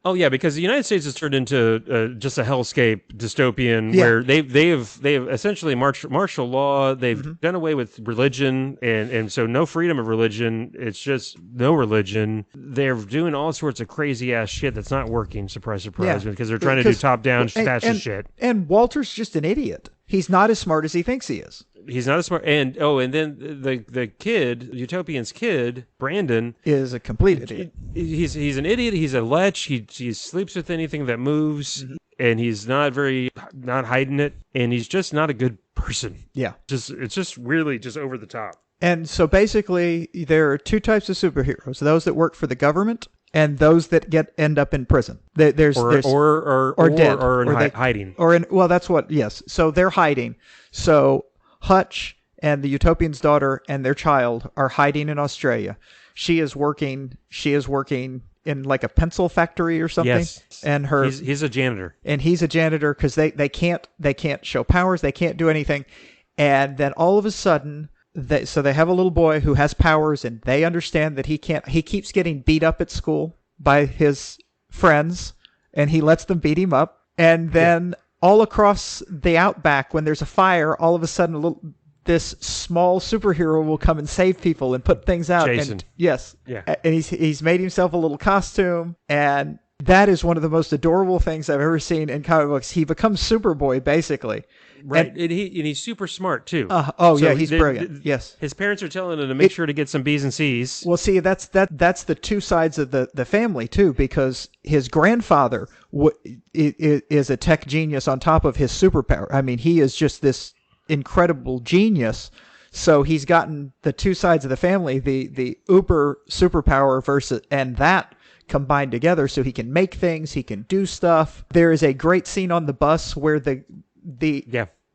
[SPEAKER 1] Oh yeah, because the United States has turned into just a hellscape dystopian where they have essentially martial law. They've done away with religion, and so no freedom of religion. It's just no religion. They're doing all sorts of crazy ass shit that's not working. Surprise, surprise, because they're trying to do top down fascist shit.
[SPEAKER 2] And Walter's just an idiot. He's not as smart as he thinks he is.
[SPEAKER 1] He's not as smart, and then the kid, Utopian's kid, Brandon,
[SPEAKER 2] is a complete idiot.
[SPEAKER 1] He's an idiot. He's a lech. He sleeps with anything that moves, and he's not hiding it, and he's just not a good person. Yeah, it's just really just over the top.
[SPEAKER 2] And so basically, there are two types of superheroes: those that work for the government and those that end up in prison. There's
[SPEAKER 1] dead or hiding.
[SPEAKER 2] That's what. Yes, so they're hiding. So Hutch and the Utopian's daughter and their child are hiding in Australia. She is working in like a pencil factory or something. Yes. And
[SPEAKER 1] he's a janitor.
[SPEAKER 2] And he's a janitor because they can't show powers, they can't do anything. And then all of a sudden they have a little boy who has powers, and they understand that he keeps getting beat up at school by his friends, and he lets them beat him up. And then all across the outback, when there's a fire, all of a sudden this small superhero will come and save people and put things out.
[SPEAKER 1] Jason.
[SPEAKER 2] And, yes. Yeah. And he's made himself a little costume, and that is one of the most adorable things I've ever seen in comic books. He becomes Superboy, basically.
[SPEAKER 1] Right. And he's super smart, too.
[SPEAKER 2] He's brilliant. Yes.
[SPEAKER 1] His parents are telling him to make sure to get some B's and C's.
[SPEAKER 2] Well, see, that's the two sides of the family, too, because his grandfather is a tech genius on top of his superpower. I mean, he is just this incredible genius. So he's gotten the two sides of the family, the uber superpower versus, and that combined together, so he can make things, he can do stuff. There is a great scene on the bus where the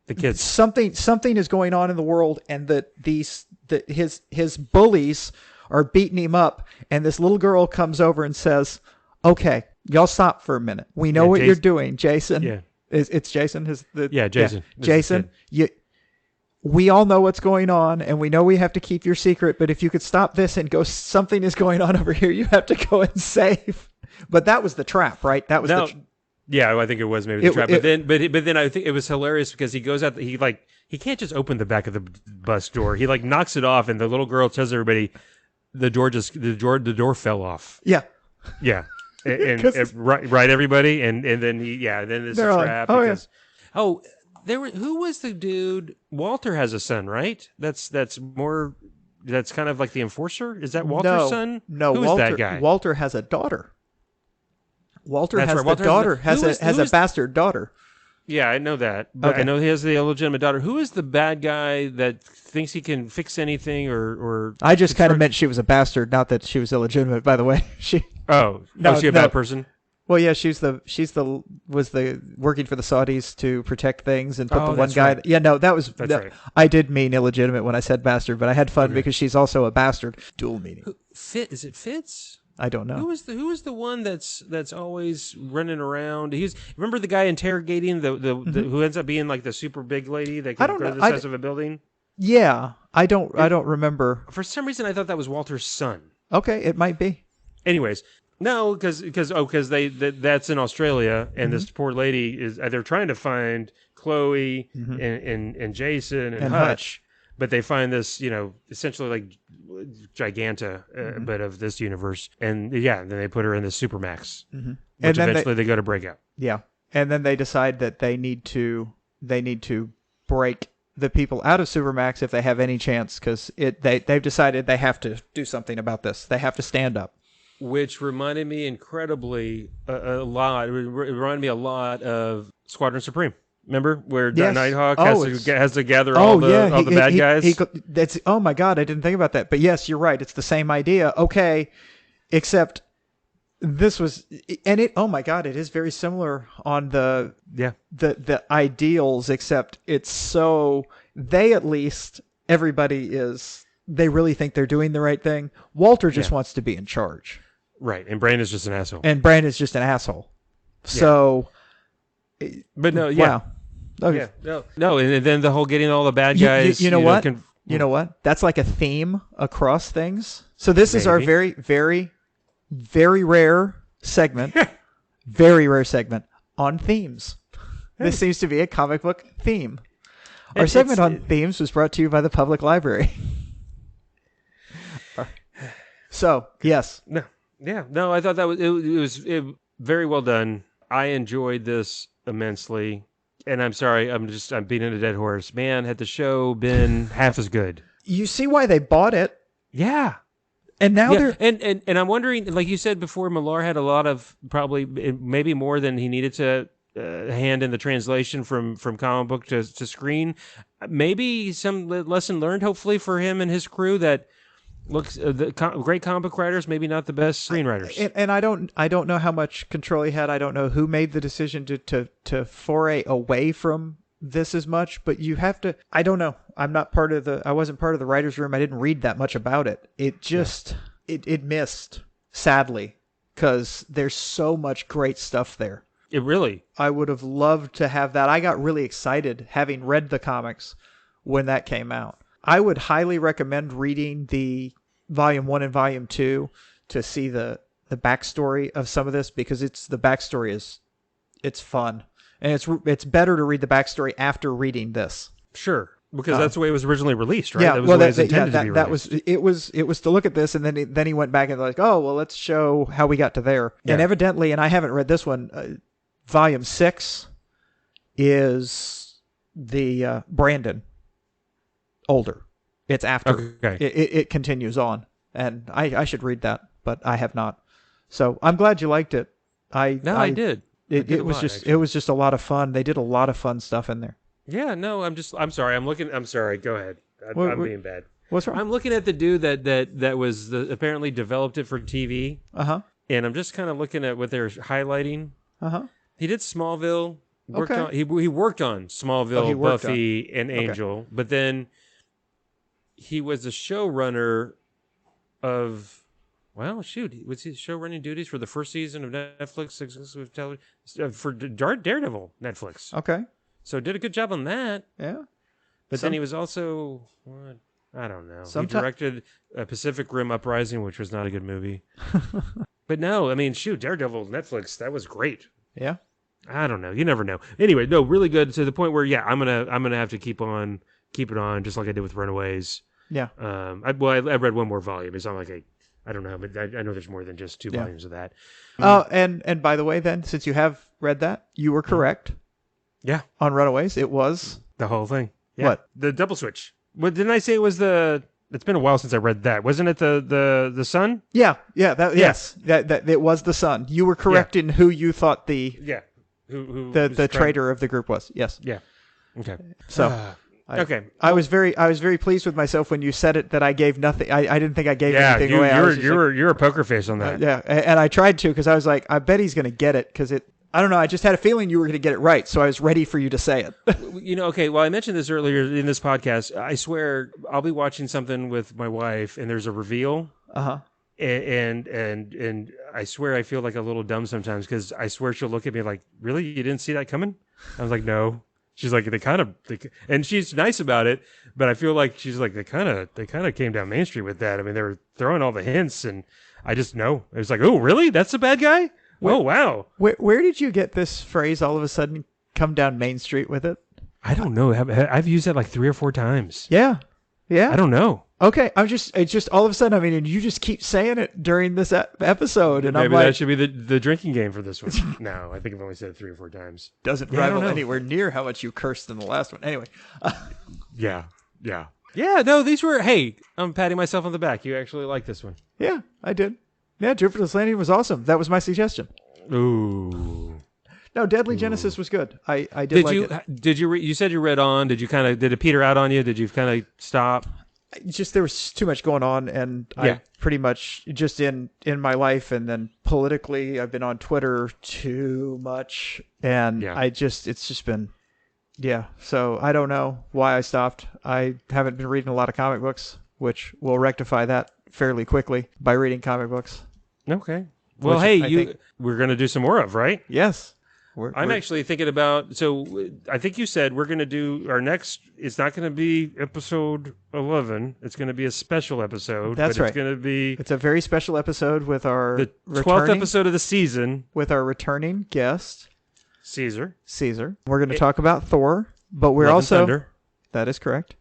[SPEAKER 1] kids,
[SPEAKER 2] something is going on in the world, and his bullies are beating him up, and this little girl comes over and says, "Okay, y'all stop for a minute. We know what you're doing, Jason." Yeah, it's Jason.
[SPEAKER 1] Jason.
[SPEAKER 2] Yeah, Jason. We all know what's going on, and we know we have to keep your secret, but if you could stop this and go, something is going on over here, you have to go and save. But that was the trap, right? That was
[SPEAKER 1] yeah, I think it was maybe the trap. But then I think it was hilarious because he goes out, he can't just open the back of the bus door. He knocks it off, and the little girl tells everybody the door fell off.
[SPEAKER 2] Yeah.
[SPEAKER 1] Yeah. And right, everybody, and then then it's a trap because who was the dude? Walter has a son, right? That's kind of like the enforcer. Is that Walter's son?
[SPEAKER 2] No,
[SPEAKER 1] who
[SPEAKER 2] Walter,
[SPEAKER 1] is that guy?
[SPEAKER 2] Walter has a daughter. Walter has a bastard daughter.
[SPEAKER 1] Yeah, I know that. But I know he has the illegitimate daughter. Who is the bad guy that thinks he can fix anything or
[SPEAKER 2] I just kind of meant she was a bastard, not that she was illegitimate, by the way. Was she
[SPEAKER 1] a bad person?
[SPEAKER 2] Well, yeah, was the working for the Saudis to protect things and put the one guy.
[SPEAKER 1] Right.
[SPEAKER 2] Yeah, no, that was.
[SPEAKER 1] Right.
[SPEAKER 2] I did mean illegitimate when I said bastard, but I had fun because she's also a bastard. Dual meaning.
[SPEAKER 1] Is it Fitz?
[SPEAKER 2] I don't know.
[SPEAKER 1] Who is the one that's always running around? Remember the guy interrogating the who ends up being like the super big lady that can grow the size of a building?
[SPEAKER 2] Yeah, I don't remember.
[SPEAKER 1] For some reason, I thought that was Walter's son.
[SPEAKER 2] Okay, it might be.
[SPEAKER 1] Anyways. No, because that's in Australia, and this poor lady they're trying to find Chloe and Jason and Hutch, but they find this essentially like Giganta, but of this universe, and then they put her in the Supermax, which eventually they go to break out.
[SPEAKER 2] Yeah, and then they decide that they need to break the people out of Supermax if they have any chance, because they've decided they have to do something about this. They have to stand up.
[SPEAKER 1] Which reminded me incredibly a lot. It reminded me a lot of Squadron Supreme. Remember where Nighthawk has to gather all the bad guys?
[SPEAKER 2] Oh my God, I didn't think about that. But yes, you're right. It's the same idea. Okay, except this was, and it. Oh my God, it is very similar on the ideals. Except it's so they at least everybody is. They really think they're doing the right thing. Walter just wants to be in charge.
[SPEAKER 1] Right, and Brandon's just an asshole.
[SPEAKER 2] So,
[SPEAKER 1] but no,
[SPEAKER 2] wow.
[SPEAKER 1] Okay. No, and then the whole getting all the bad guys.
[SPEAKER 2] You know what? You know what? That's like a theme across things. So this is our very, very, very rare segment. Very rare segment on themes. This seems to be a comic book theme. Our segment on themes was brought to you by the Public Library. So, yes.
[SPEAKER 1] No, I thought that was it was very well done. I enjoyed this immensely. And I'm sorry, I'm beating a dead horse. Man, had the show been half as good.
[SPEAKER 2] You see why they bought it.
[SPEAKER 1] Yeah.
[SPEAKER 2] And now they're
[SPEAKER 1] and I'm wondering, like you said before, Millar had a lot of maybe more than he needed to hand in the translation from comic book to screen. Maybe some lesson learned, hopefully, for him and his crew that great comic book writers, maybe not the best screenwriters.
[SPEAKER 2] And I don't know how much control he had. I don't know who made the decision to foray away from this as much, but you have to. I don't know. I wasn't part of the writer's room. I didn't read that much about it. It just it missed, sadly, because there's so much great stuff there.
[SPEAKER 1] It really.
[SPEAKER 2] I would have loved to have that. I got really excited having read the comics when that came out. I would highly recommend reading the Volume 1 and Volume 2 to see the backstory of some of this, because the backstory it's fun. And it's better to read the backstory after reading this.
[SPEAKER 1] Sure. Because that's the way it was originally released, right?
[SPEAKER 2] Yeah,
[SPEAKER 1] that was the way it was intended to be
[SPEAKER 2] That
[SPEAKER 1] released.
[SPEAKER 2] it was to look at this, and then he went back and like, oh well, let's show how we got to there. Yeah. And evidently, and I haven't read this one, Volume 6 is the Brandon older. It's after.
[SPEAKER 1] Okay.
[SPEAKER 2] It continues on, and I should read that, but I have not. So I'm glad you liked it. I
[SPEAKER 1] did.
[SPEAKER 2] It was just a lot of fun. They did a lot of fun stuff in there.
[SPEAKER 1] Yeah, no, I'm sorry. I'm sorry. Go ahead. I'm being bad.
[SPEAKER 2] What's wrong?
[SPEAKER 1] I'm looking at the dude that was apparently developed it for TV.
[SPEAKER 2] Uh-huh.
[SPEAKER 1] And I'm just kind of looking at what they're highlighting.
[SPEAKER 2] Uh-huh.
[SPEAKER 1] He did Smallville.
[SPEAKER 2] Okay.
[SPEAKER 1] He worked on Smallville, Buffy, and Angel. Okay. But then he was the showrunner of... Well, shoot. Was he showrunning duties for the first season of Netflix exclusive television for Daredevil Netflix?
[SPEAKER 2] Okay.
[SPEAKER 1] So did a good job on that.
[SPEAKER 2] Yeah.
[SPEAKER 1] But then he was also... What? I don't know. He directed Pacific Rim Uprising, which was not a good movie. But no, I mean, shoot, Daredevil Netflix, that was great.
[SPEAKER 2] Yeah.
[SPEAKER 1] I don't know. You never know. Anyway, no, really good to the point where, yeah, I'm gonna have to keep it on, just like I did with Runaways.
[SPEAKER 2] Yeah.
[SPEAKER 1] I read one more volume. It's not like I don't know, but I know there's more than just 2 volumes of that.
[SPEAKER 2] Oh, and by the way, then, since you have read that, you were correct.
[SPEAKER 1] Yeah.
[SPEAKER 2] On Runaways, it was
[SPEAKER 1] the whole thing. Yeah.
[SPEAKER 2] What?
[SPEAKER 1] The double switch. What didn't I say it was It's been a while since I read that. Wasn't it the sun?
[SPEAKER 2] Yeah. Yes. That it was the sun. You were correct in who you thought the the traitor of the group was. Yes.
[SPEAKER 1] Yeah. Okay.
[SPEAKER 2] So
[SPEAKER 1] okay.
[SPEAKER 2] I was very pleased with myself when you said it that I gave nothing. I didn't think I gave anything away.
[SPEAKER 1] You're a poker face on that.
[SPEAKER 2] Yeah, and I tried to because I was like, I bet he's going to get it because it. I don't know. I just had a feeling you were going to get it right, so I was ready for you to say it.
[SPEAKER 1] Okay. Well, I mentioned this earlier in this podcast. I swear, I'll be watching something with my wife, and there's a reveal.
[SPEAKER 2] Uh-huh.
[SPEAKER 1] And I swear I feel like a little dumb sometimes because I swear she'll look at me like, "Really, you didn't see that coming?" I was like, "No." She's like, and she's nice about it, but I feel like she's like, they kind of came down Main Street with that. I mean, they were throwing all the hints, and I just know it was like, "Oh, really? That's the bad guy." Oh, wow.
[SPEAKER 2] Where did you get this phrase all of a sudden, come down Main Street with it?
[SPEAKER 1] I don't know. I've used that like 3 or 4 times.
[SPEAKER 2] Yeah.
[SPEAKER 1] I don't know.
[SPEAKER 2] Okay. It's just all of a sudden, I mean, and you just keep saying it during this episode. And
[SPEAKER 1] maybe
[SPEAKER 2] I'm like,
[SPEAKER 1] that should be the drinking game for this one. No, I think I've only said it 3 or 4 times.
[SPEAKER 2] Doesn't rival anywhere near how much you cursed in the last one. Anyway.
[SPEAKER 1] Yeah. No, these were, hey, I'm patting myself on the back. You actually like this one.
[SPEAKER 2] Yeah, I did. Yeah, Jupiter's Landing was awesome. That was my suggestion.
[SPEAKER 1] Ooh.
[SPEAKER 2] No, Deadly Genesis was good. I did like it.
[SPEAKER 1] Did you? You said you read on. Did it peter out on you? Did you kind of stop?
[SPEAKER 2] Just there was too much going on, and I pretty much just in my life, and then politically, I've been on Twitter too much, and it's just been, So I don't know why I stopped. I haven't been reading a lot of comic books, which will rectify that fairly quickly by reading comic books.
[SPEAKER 1] Okay. Well, we're going to do some more of, right?
[SPEAKER 2] Yes.
[SPEAKER 1] I'm actually thinking about, so I think you said we're going to do our next, it's not going to be episode 11. It's going to be a special episode.
[SPEAKER 2] That's right. It's a very special episode with the
[SPEAKER 1] 12th episode of the season.
[SPEAKER 2] With our returning guest.
[SPEAKER 1] Caesar.
[SPEAKER 2] We're going to talk about Thor, but we're also, that is correct.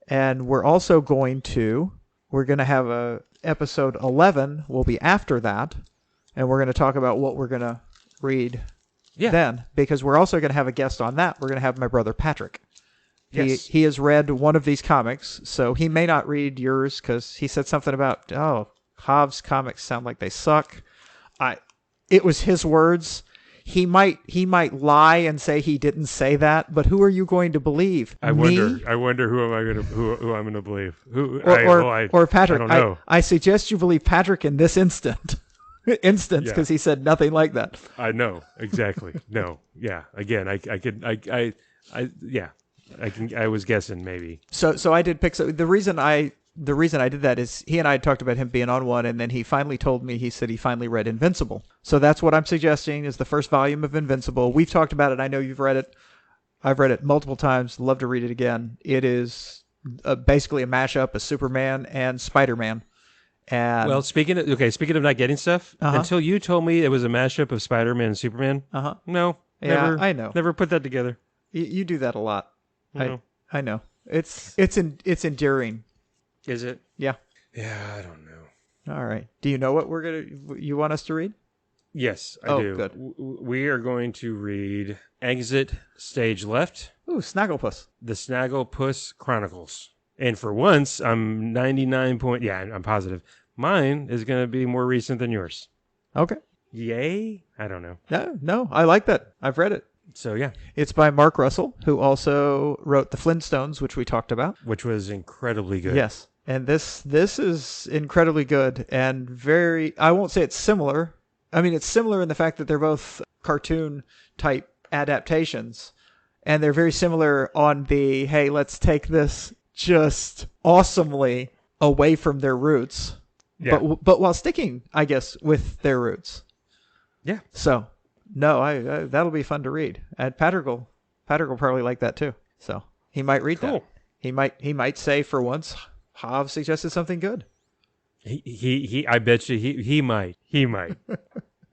[SPEAKER 2] And we're also going to have episode 11 will be after that. And we're going to talk about what we're going to read then, because we're also going to have a guest on that. We're going to have my brother Patrick.
[SPEAKER 1] Yes.
[SPEAKER 2] He has read one of these comics, so he may not read yours because he said something about, Hobbs comics sound like they suck. It was his words. He might lie and say he didn't say that, but who are you going to believe?
[SPEAKER 1] I wonder who I'm going to believe.
[SPEAKER 2] Or Patrick.
[SPEAKER 1] I don't know.
[SPEAKER 2] I suggest you believe Patrick in this instance because he said nothing like that.
[SPEAKER 1] I know exactly. No, yeah. Again, I was guessing maybe.
[SPEAKER 2] So I did pick. So the reason I did that is he and I had talked about him being on one, and then he finally told me, he said he finally read Invincible. So that's what I'm suggesting is the first volume of Invincible. We've talked about it. I know you've read it. I've read it multiple times. Love to read it again. It is basically a mashup of Superman and Spider-Man. And
[SPEAKER 1] well, speaking of not getting stuff, until you told me it was a mashup of Spider-Man and Superman. No, never,
[SPEAKER 2] I know.
[SPEAKER 1] Never put that together.
[SPEAKER 2] You do that a lot.
[SPEAKER 1] No.
[SPEAKER 2] I know. It's endearing.
[SPEAKER 1] Is it?
[SPEAKER 2] Yeah.
[SPEAKER 1] Yeah, I don't know.
[SPEAKER 2] All right. Do you know what you want us to read?
[SPEAKER 1] Yes, I do.
[SPEAKER 2] Good.
[SPEAKER 1] We are going to read Exit Stage Left.
[SPEAKER 2] Ooh, Snagglepuss.
[SPEAKER 1] The Snagglepuss Chronicles. And for once, I'm 99 I'm positive. Mine is going to be more recent than yours.
[SPEAKER 2] Okay.
[SPEAKER 1] Yay? I don't know.
[SPEAKER 2] No, I like that. I've read it.
[SPEAKER 1] So yeah,
[SPEAKER 2] It's by Mark Russell, who also wrote The Flintstones, which we talked about.
[SPEAKER 1] which was incredibly good.
[SPEAKER 2] Yes. And this is incredibly good and very, I won't say it's similar. I mean, it's similar in the fact that they're both cartoon type adaptations. And they're very similar on the, hey, let's take this just awesomely away from their roots.
[SPEAKER 1] Yeah.
[SPEAKER 2] But while sticking, I guess, with their roots.
[SPEAKER 1] Yeah.
[SPEAKER 2] So, no, I that'll be fun to read. And Patrick will probably like that too. So he might read
[SPEAKER 1] Cool.
[SPEAKER 2] that. He might say for once, Hav suggested something good.
[SPEAKER 1] He I bet you he might. He might.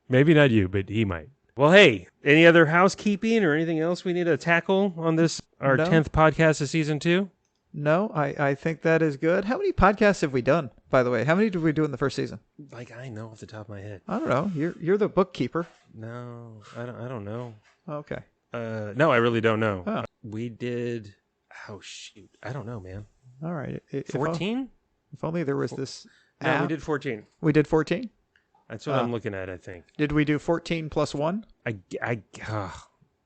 [SPEAKER 1] Maybe not you, but he might. Well, hey, any other housekeeping or anything else we need to tackle on this, our
[SPEAKER 2] No.
[SPEAKER 1] 10th podcast of season 2?
[SPEAKER 2] No, I think that is good. How many podcasts have we done, by the way? How many did we do in the first season?
[SPEAKER 1] Like, I know off the top of my head.
[SPEAKER 2] I don't know. You're the bookkeeper.
[SPEAKER 1] No, I don't know.
[SPEAKER 2] Okay.
[SPEAKER 1] No, I really don't know.
[SPEAKER 2] Oh.
[SPEAKER 1] We did, oh shoot, I don't know, man.
[SPEAKER 2] All right.
[SPEAKER 1] 14?
[SPEAKER 2] If only there was this
[SPEAKER 1] No,
[SPEAKER 2] app.
[SPEAKER 1] we did 14.
[SPEAKER 2] We did 14?
[SPEAKER 1] That's what I'm looking at, I think.
[SPEAKER 2] Did we do 14 plus 1?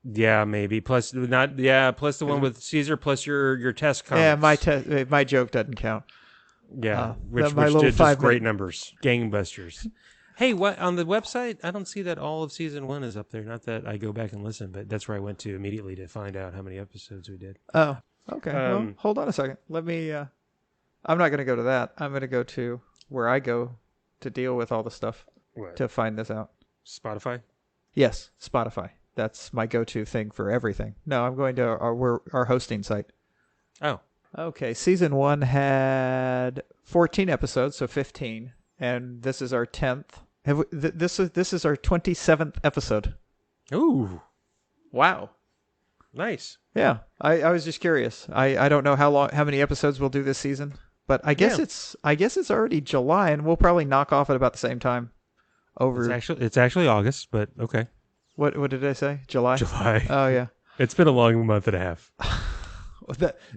[SPEAKER 1] Yeah, maybe. Plus the one with Caesar, plus your test comments.
[SPEAKER 2] Yeah, my joke doesn't count.
[SPEAKER 1] Yeah,
[SPEAKER 2] my
[SPEAKER 1] which
[SPEAKER 2] little
[SPEAKER 1] did just
[SPEAKER 2] 5
[SPEAKER 1] great numbers. Gangbusters. Hey, what on the website? I don't see that all of season 1 is up there. Not that I go back and listen, but that's where I went to immediately to find out how many episodes we did.
[SPEAKER 2] Oh, okay. Well, hold on a second. Let me, I'm not going to go to that. I'm going to go to where I go to deal with all the stuff
[SPEAKER 1] What?
[SPEAKER 2] to find this out.
[SPEAKER 1] Spotify?
[SPEAKER 2] Yes, Spotify. That's my go-to thing for everything. No, I'm going to our hosting site.
[SPEAKER 1] Oh.
[SPEAKER 2] Okay, season 1 had 14 episodes, so 15, and this is our 10th. This is our 27th episode.
[SPEAKER 1] Ooh.
[SPEAKER 2] Wow.
[SPEAKER 1] Nice.
[SPEAKER 2] Yeah, I was just curious. I don't know how many episodes we'll do this season, but I guess it's already July, and we'll probably knock off at about the same time.
[SPEAKER 1] It's actually August, but okay.
[SPEAKER 2] What did I say? July.
[SPEAKER 1] July.
[SPEAKER 2] Oh yeah.
[SPEAKER 1] It's been a long month and a half.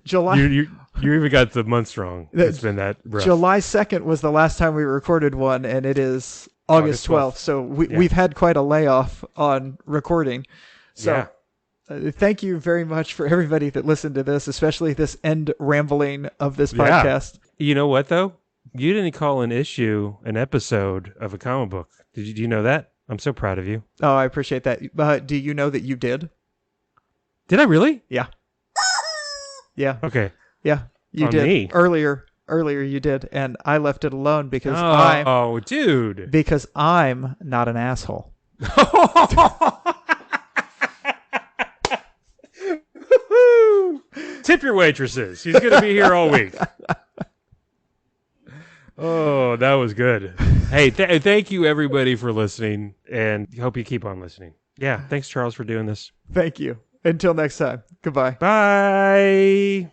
[SPEAKER 2] July.
[SPEAKER 1] You even got the months wrong. It's been that rough.
[SPEAKER 2] July 2nd was the last time we recorded one, and it is August 12th. So we've had quite a layoff on recording. So thank you very much for everybody that listened to this, especially this end rambling of this podcast.
[SPEAKER 1] You know what, though? You didn't call an issue an episode of a comic book. Do you know that? I'm so proud of you.
[SPEAKER 2] Oh, I appreciate that. Do you know that you did?
[SPEAKER 1] Did I really?
[SPEAKER 2] Yeah. Yeah.
[SPEAKER 1] Okay.
[SPEAKER 2] Yeah, you
[SPEAKER 1] On
[SPEAKER 2] did.
[SPEAKER 1] me.
[SPEAKER 2] Earlier you did, and I left it alone because
[SPEAKER 1] dude.
[SPEAKER 2] because I'm not an asshole.
[SPEAKER 1] Tip your waitresses. He's going to be here all week. Oh, that was good. Hey, thank you everybody for listening, and hope you keep on listening. Yeah, thanks Charles for doing this.
[SPEAKER 2] Thank you. Until next time. Goodbye.
[SPEAKER 1] Bye.